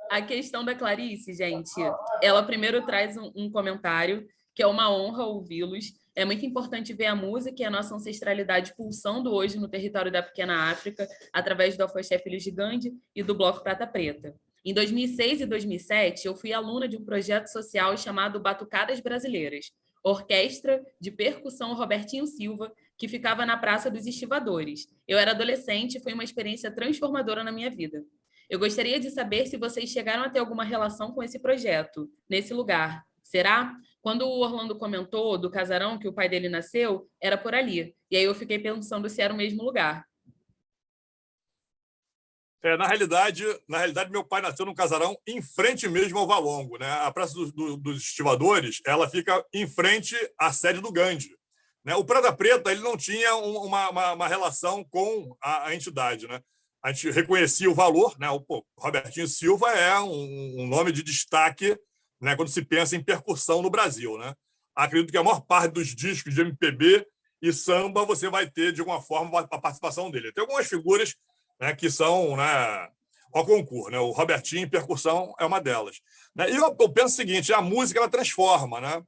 A questão da Clarice, gente, ela primeiro traz um comentário, que é uma honra ouvi-los. É muito importante ver a música e a nossa ancestralidade pulsando hoje no território da Pequena África, através do Afoxé Filhos de Gandhi e do Bloco Prata Preta. Em 2006 e 2007, eu fui aluna de um projeto social chamado Batucadas Brasileiras, orquestra de percussão Robertinho Silva, que ficava na Praça dos Estivadores. Eu era adolescente e foi uma experiência transformadora na minha vida. Eu gostaria de saber se vocês chegaram a ter alguma relação com esse projeto, nesse lugar. Será? Quando o Orlando comentou do casarão que o pai dele nasceu, era por ali. E aí eu fiquei pensando se era o mesmo lugar. Na realidade, meu pai nasceu num casarão em frente mesmo ao Valongo. Né? A Praça dos Estivadores ela fica em frente à sede do Gandhi. Né? O Prata Preta ele não tinha uma relação com a entidade. Né? A gente reconhecia o valor. Né? O Robertinho Silva é um nome de destaque, né, quando se pensa em percussão no Brasil. Né? acredito que a maior parte dos discos de MPB e samba você vai ter, de alguma forma, a participação dele. Tem algumas figuras, né, que são, né, ao concurso, né? O Robertinho, em percussão, é uma delas. Né? E eu penso o seguinte, a música ela transforma, né?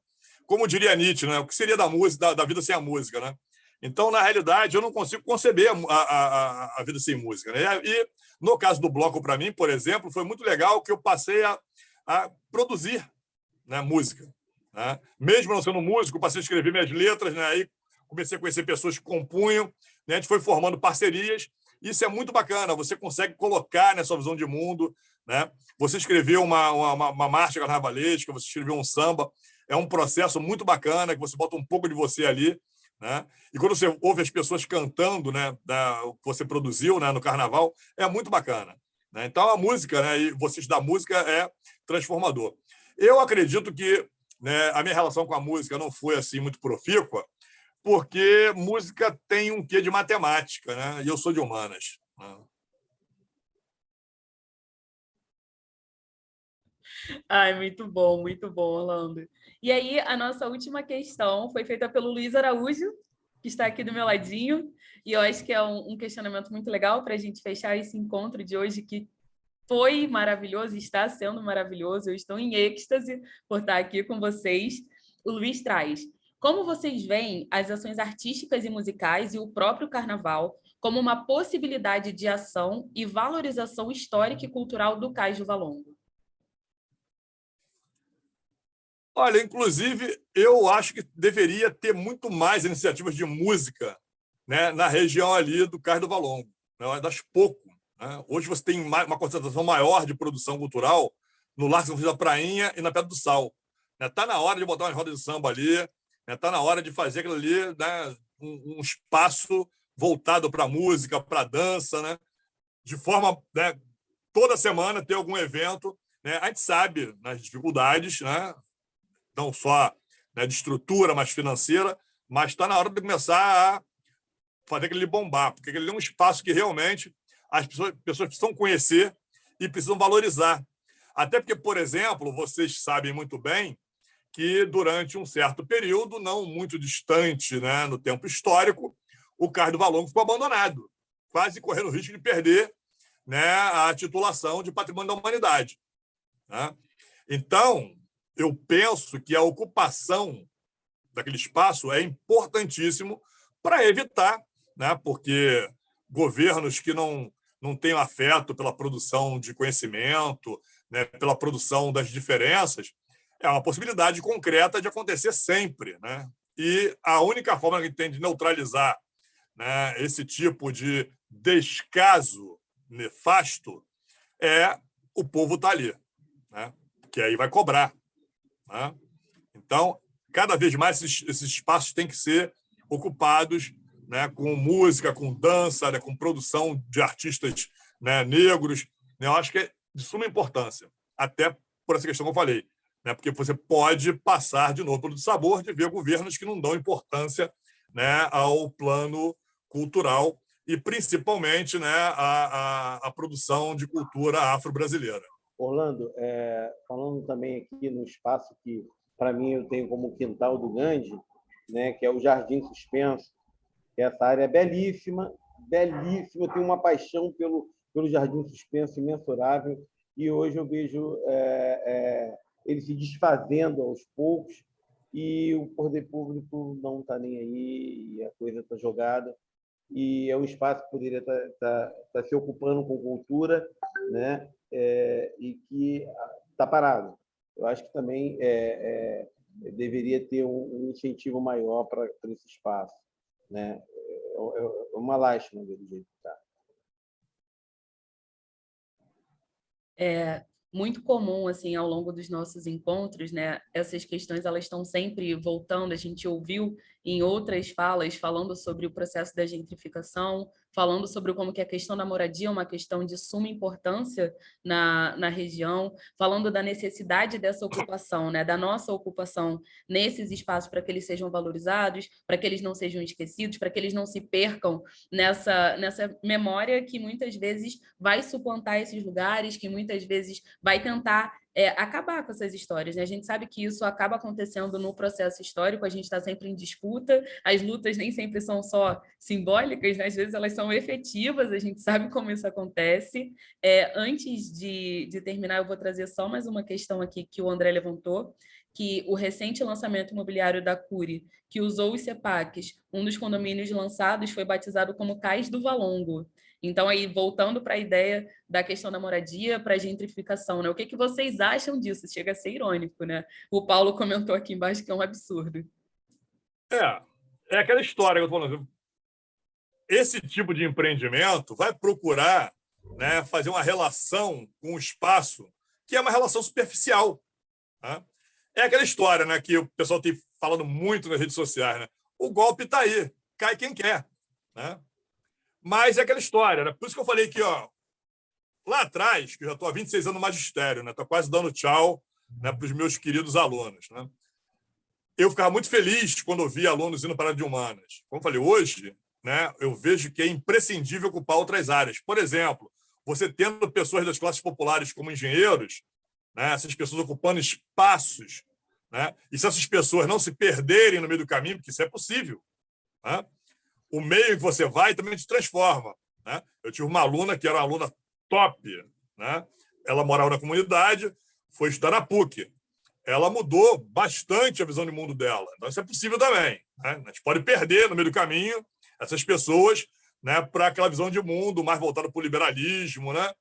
Como diria Nietzsche, né? O que seria da música, da vida sem a música, né? Então, na realidade, eu não consigo conceber a vida sem música. Né? E, no caso do bloco, para mim, por exemplo, foi muito legal que eu passei a produzir, né, música. Né? Mesmo não sendo músico, passei a escrever minhas letras, né? Aí comecei a conhecer pessoas que compunham, né? A gente foi formando parcerias. Isso é muito bacana, você consegue colocar nessa visão de mundo. Né? Você escreveu uma marcha carnavalesca, você escreveu um samba, é um processo muito bacana, que você bota um pouco de você ali. Né? E quando você ouve as pessoas cantando, né, o que você produziu, né, no carnaval, é muito bacana. Né? Então, a música, né, e você estudar música é transformador. Eu acredito que, né, a minha relação com a música não foi assim muito profícua, porque música tem um quê de matemática, né? E eu sou de humanas. Né? Ai, muito bom, Orlando. E aí, a nossa última questão foi feita pelo Luiz Araújo, que está aqui do meu ladinho, e eu acho que é um questionamento muito legal para a gente fechar esse encontro de hoje, que foi maravilhoso, está sendo maravilhoso, eu estou em êxtase por estar aqui com vocês. O Luiz traz: como vocês veem as ações artísticas e musicais e o próprio carnaval como uma possibilidade de ação e valorização histórica e cultural do Cais do Valongo? Olha, inclusive, eu acho que deveria ter muito mais iniciativas de música, né, na região ali do Cais do Valongo. Né, das pouco. Né? Hoje você tem uma concentração maior de produção cultural no Largo São Francisco da Prainha e na Pedra do Sal. Está na hora de botar umas rodas de samba ali, está na hora de fazer aquilo ali, né, um espaço voltado para a música, para a dança, né, de forma, né, toda semana ter algum evento. Né? A gente sabe nas dificuldades, né, não só, né, de estrutura, mas financeira, mas está na hora de começar a fazer aquele bombar, porque ele é um espaço que realmente as pessoas precisam conhecer e precisam valorizar. Até porque, por exemplo, vocês sabem muito bem que durante um certo período, não muito distante, né, no tempo histórico, o Cais do Valongo ficou abandonado, quase correndo o risco de perder, né, a titulação de Patrimônio da Humanidade. Né? Então, eu penso que a ocupação daquele espaço é importantíssimo para evitar, né, porque governos que não têm afeto pela produção de conhecimento, né, pela produção das diferenças, é uma possibilidade concreta de acontecer sempre. Né? E a única forma que tem de neutralizar, né, esse tipo de descaso nefasto é o povo estar ali, né? Que aí vai cobrar. Né? Então, cada vez mais esses espaços têm que ser ocupados, né, com música, com dança, né, com produção de artistas, né, negros. Né? Eu acho que é de suma importância, até por essa questão que eu falei, né, porque você pode passar de novo pelo sabor de ver governos que não dão importância, né, ao plano cultural e, principalmente, né, a produção de cultura afro-brasileira. Orlando, falando também aqui no espaço que, para mim, eu tenho como quintal do Gandhi, né, que é o Jardim Suspenso, que essa área é belíssima, belíssima, eu tenho uma paixão pelo Jardim Suspenso imensurável, e hoje eu vejo ele se desfazendo aos poucos, e o poder público não está nem aí, e a coisa está jogada, e é um espaço que poderia estar se ocupando com cultura, né? E que está parado. Eu acho que também deveria ter um incentivo maior para esse espaço. Né? É uma lástima do jeito que está. É muito comum, assim, ao longo dos nossos encontros, né? Essas questões, elas estão sempre voltando. A gente ouviu em outras falas falando sobre o processo da gentrificação, falando sobre como que a questão da moradia é uma questão de suma importância na região, falando da necessidade dessa ocupação, né? Da nossa ocupação nesses espaços para que eles sejam valorizados, para que eles não sejam esquecidos, para que eles não se percam nessa memória que muitas vezes vai suplantar esses lugares, que muitas vezes vai tentar acabar com essas histórias, né? A gente sabe que isso acaba acontecendo no processo histórico, a gente está sempre em disputa, as lutas nem sempre são só simbólicas, né? Às vezes elas são efetivas, a gente sabe como isso acontece. Antes de terminar, eu vou trazer só mais uma questão aqui que o André levantou, que o recente lançamento imobiliário da Cury, que usou os CEPACs, um dos condomínios lançados foi batizado como Cais do Valongo. Então, aí, voltando para a ideia da questão da moradia, para a gentrificação, né? O que vocês acham disso? Chega a ser irônico, né? O Paulo comentou aqui embaixo que é um absurdo. É aquela história que eu estou falando. Esse tipo de empreendimento vai procurar, né, fazer uma relação com o espaço que é uma relação superficial. Né? É aquela história, né, que o pessoal tem falando muito nas redes sociais. Né? O golpe está aí, cai quem quer. Né? Mas é aquela história. Né? Por isso que eu falei que lá atrás, que eu já estou há 26 anos no magistério, estou quase dando tchau, né, para os meus queridos alunos. Né? Eu ficava muito feliz quando eu via alunos indo para a área de humanas. Como eu falei, hoje, né, eu vejo que é imprescindível ocupar outras áreas. Por exemplo, você tendo pessoas das classes populares como engenheiros, né, essas pessoas ocupando espaços, né, e se essas pessoas não se perderem no meio do caminho, porque isso é possível, né, o meio que você vai também te transforma. Né? Eu tive uma aluna que era uma aluna top, né? Ela morava na comunidade, foi estudar na PUC. Ela mudou bastante a visão de mundo dela. Então, isso é possível também. Né? A gente pode perder no meio do caminho essas pessoas, né, para aquela visão de mundo mais voltada para o liberalismo, né?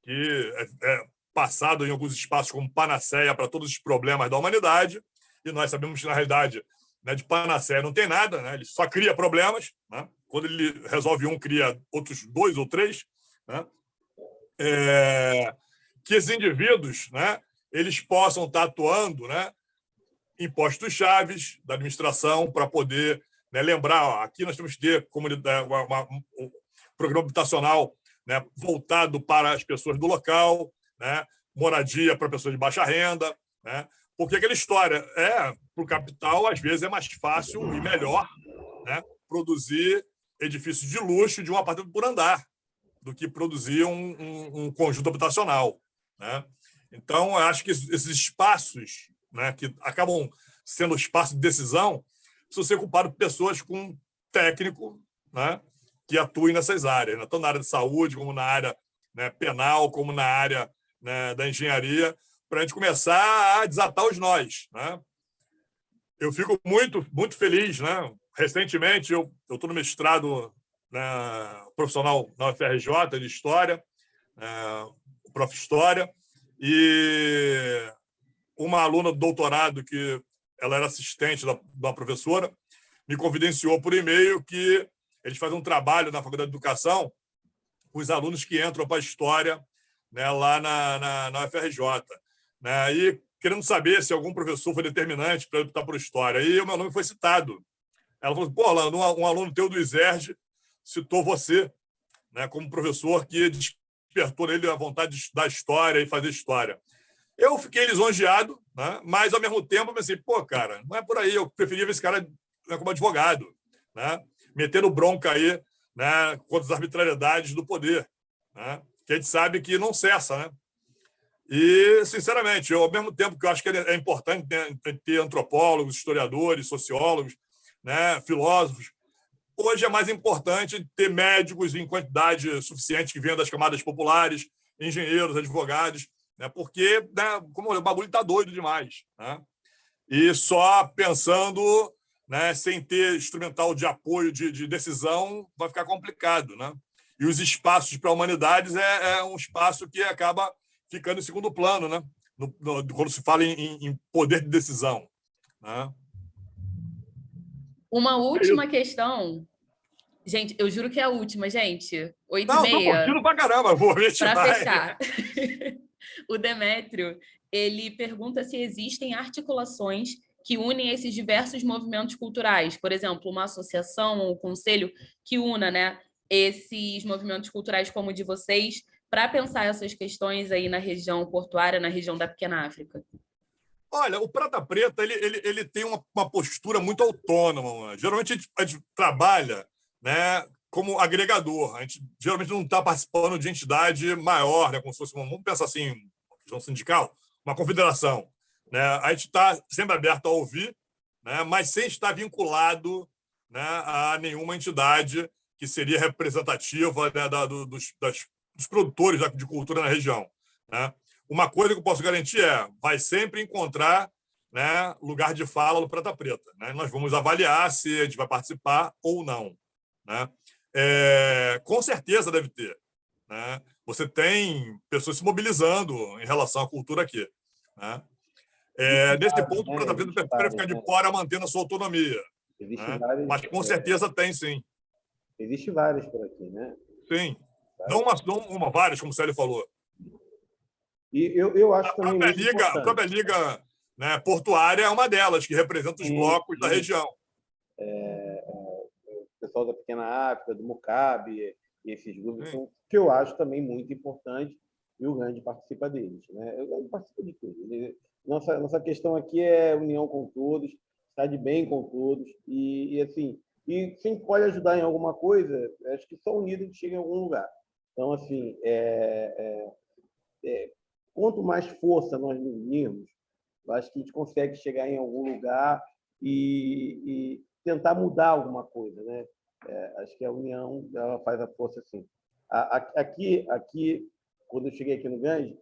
Que é passado em alguns espaços como panaceia para todos os problemas da humanidade. E nós sabemos que, na realidade, né, de panaceia não tem nada, né? Ele só cria problemas. Né? Quando ele resolve um, cria outros 2 ou 3. Né? Que esses indivíduos, né, eles possam estar atuando, né, em postos chaves da administração para poder, né, lembrar, aqui nós temos que ter comunidade, um programa habitacional, né, voltado para as pessoas do local, né, moradia para pessoas de baixa renda, né, porque aquela história para o capital, às vezes, é mais fácil e melhor, né, produzir edifícios de luxo de um apartamento por andar do que produzir um conjunto habitacional. Né? Então, eu acho que esses espaços, né, que acabam sendo espaços de decisão precisam ser ocupados por pessoas com técnico, né, que atuem nessas áreas, né, tanto na área de saúde, como na área, né, penal, como na área, né, da engenharia, para a gente começar a desatar os nós. Né? Eu fico muito, muito feliz. Né? Recentemente, eu estou no mestrado, né, profissional na UFRJ de História, Prof. História, e uma aluna do doutorado, que ela era assistente da professora, me confidenciou por e-mail que eles fazem um trabalho na Faculdade de Educação com os alunos que entram para a História, né, lá na UFRJ. Né, e querendo saber se algum professor foi determinante para optar por História. E o meu nome foi citado. Ela falou: pô, Orlando, um aluno teu do ISERJ citou você, né, como professor que despertou nele a vontade de estudar História e fazer História. Eu fiquei lisonjeado, né, mas, ao mesmo tempo, eu pensei, pô, cara, não é por aí, eu preferia ver esse cara, né, como advogado, né, metendo bronca aí, né, contra as arbitrariedades do poder, né, que a gente sabe que não cessa. Né? E, sinceramente, ao mesmo tempo que eu acho que é importante ter antropólogos, historiadores, sociólogos, né, filósofos, hoje é mais importante ter médicos em quantidade suficiente que venham das camadas populares, engenheiros, advogados, né, porque, né, como o bagulho está doido demais. Né? E só pensando, né, sem ter instrumental de apoio, de decisão, vai ficar complicado. Né? E os espaços para humanidades é um espaço que acaba ficando em segundo plano, né? Quando se fala em poder de decisão. Né? Uma última questão. Gente, eu juro que é a última, gente. 8h30. Não, estou curtindo pra caramba. Para fechar. O Demétrio, ele pergunta se existem articulações que unem esses diversos movimentos culturais. Por exemplo, uma associação, um conselho que una, né, esses movimentos culturais como o de vocês para pensar essas questões aí na região portuária, na região da Pequena África. Olha, o Prata Preta ele tem uma postura muito autônoma. Mano. Geralmente a gente trabalha, né, como agregador. A gente geralmente não está participando de entidade maior, né, como se fosse vamos pensar assim, questão sindical, uma confederação, né? A gente está sempre aberto a ouvir, né? Mas sem estar vinculado, né, a nenhuma entidade que seria representativa, né, dos produtores de cultura na região, né? Uma coisa que eu posso garantir vai sempre encontrar, né, lugar de fala no Prata Preta, né? Nós vamos avaliar se a gente vai participar ou não, né? Com certeza deve ter, né? Você tem pessoas se mobilizando em relação à cultura aqui, né? Nesse ponto, o Prata Preta prefere ficar de fora mantendo a sua autonomia, né? Mas com certeza tem, sim. Existe várias por aqui, né? Sim. Não uma, várias, como o Célio falou. E eu acho A também própria muito liga, importante. a própria liga, né, portuária é uma delas, que representa os blocos da região. O pessoal da Pequena África, do Mucabe, e esses grupos, que eu acho também muito importante, e o Grande participa deles, né? O Grande participa de tudo. Nossa questão aqui é união com todos, estar de bem com todos, e assim, e quem pode ajudar em alguma coisa, acho que só unido a gente chega em algum lugar. Então, assim, quanto mais força nós nos unirmos, eu acho que a gente consegue chegar em algum lugar e tentar mudar alguma coisa, né? Acho que a união ela faz a força assim. Aqui, quando eu cheguei aqui no Gange,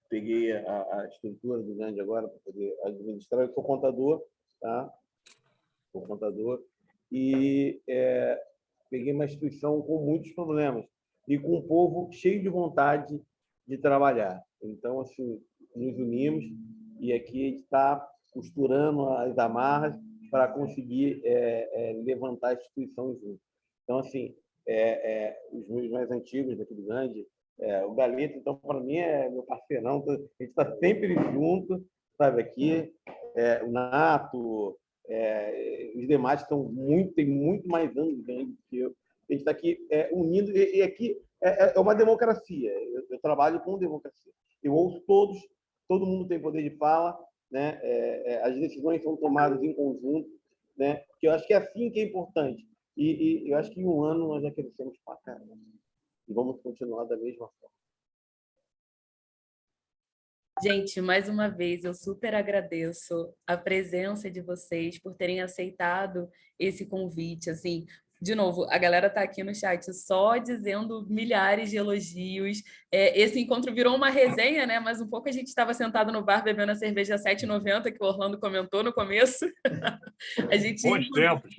peguei a estrutura do Gange agora para poder administrar. Eu sou contador, tá? Sou contador e peguei uma instituição com muitos problemas e com um povo cheio de vontade de trabalhar. Então, assim, nos unimos e aqui a gente está costurando as amarras para conseguir levantar a instituição junto. Então, assim, os meus mais antigos daqui do Grande, o Galeto, então, para mim, é meu parceirão, a gente está sempre junto, sabe, aqui, o Nato, os demais têm muito mais anos Gangue que eu. A gente está aqui unindo, e aqui é uma democracia. Eu trabalho com democracia. Eu ouço todos, todo mundo tem poder de fala, né? As decisões são tomadas em conjunto, né? Porque eu acho que é assim que é importante. E eu acho que em um ano nós já crescemos para caramba. E vamos continuar da mesma forma. Gente, mais uma vez, eu super agradeço a presença de vocês por terem aceitado esse convite. Assim, de novo, a galera está aqui no chat só dizendo milhares de elogios. Esse encontro virou uma resenha, né? Mas um pouco a gente estava sentado no bar bebendo a cerveja R$ 7,90, que o Orlando comentou no começo. A gente Bons tempos.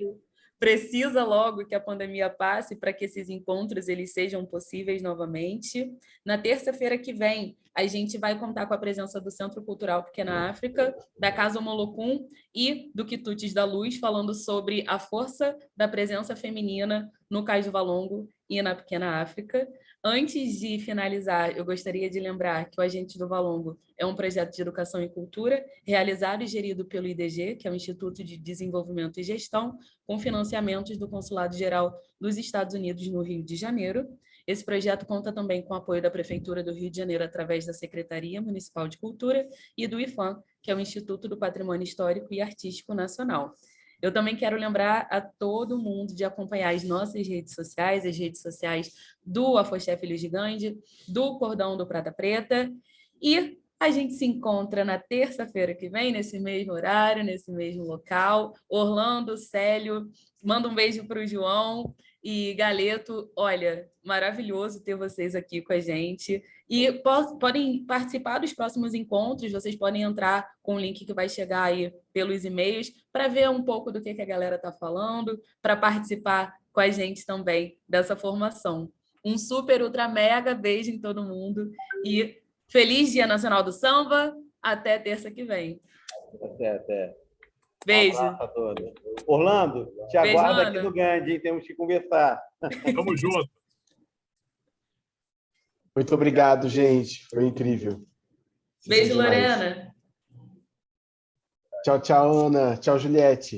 precisa logo que a pandemia passe para que esses encontros eles sejam possíveis novamente. Na terça-feira que vem, a gente vai contar com a presença do Centro Cultural Pequena África, da Casa Molocum e do Quitutes da Luz, falando sobre a força da presença feminina no Cais do Valongo e na Pequena África. Antes de finalizar, eu gostaria de lembrar que o Agentes do Valongo é um projeto de educação e cultura realizado e gerido pelo IDG, que é o Instituto de Desenvolvimento e Gestão, com financiamentos do Consulado Geral dos Estados Unidos no Rio de Janeiro. Esse projeto conta também com o apoio da Prefeitura do Rio de Janeiro através da Secretaria Municipal de Cultura e do IFAM, que é o Instituto do Patrimônio Histórico e Artístico Nacional. Eu também quero lembrar a todo mundo de acompanhar as nossas redes sociais, as redes sociais do Afoxé Filhos de Gandhi, do Cordão do Prata Preta, e a gente se encontra na terça-feira que vem, nesse mesmo horário, nesse mesmo local. Orlando, Célio, manda um beijo para o João e Galeto. Olha, maravilhoso ter vocês aqui com a gente. E podem participar dos próximos encontros, vocês podem entrar com o link que vai chegar aí pelos e-mails para ver um pouco do que a galera está falando, para participar com a gente também dessa formação. Um super, ultra, mega beijo em todo mundo e feliz Dia Nacional do Samba. Até terça que vem. Até. Beijo. Um abraço a todos. Orlando, te aguardo aqui no Gandhi, hein? Temos que conversar. Tamo junto. Muito obrigado, gente. Foi incrível. Beijo, Lorena. Tchau, tchau, Ana. Tchau, Juliette.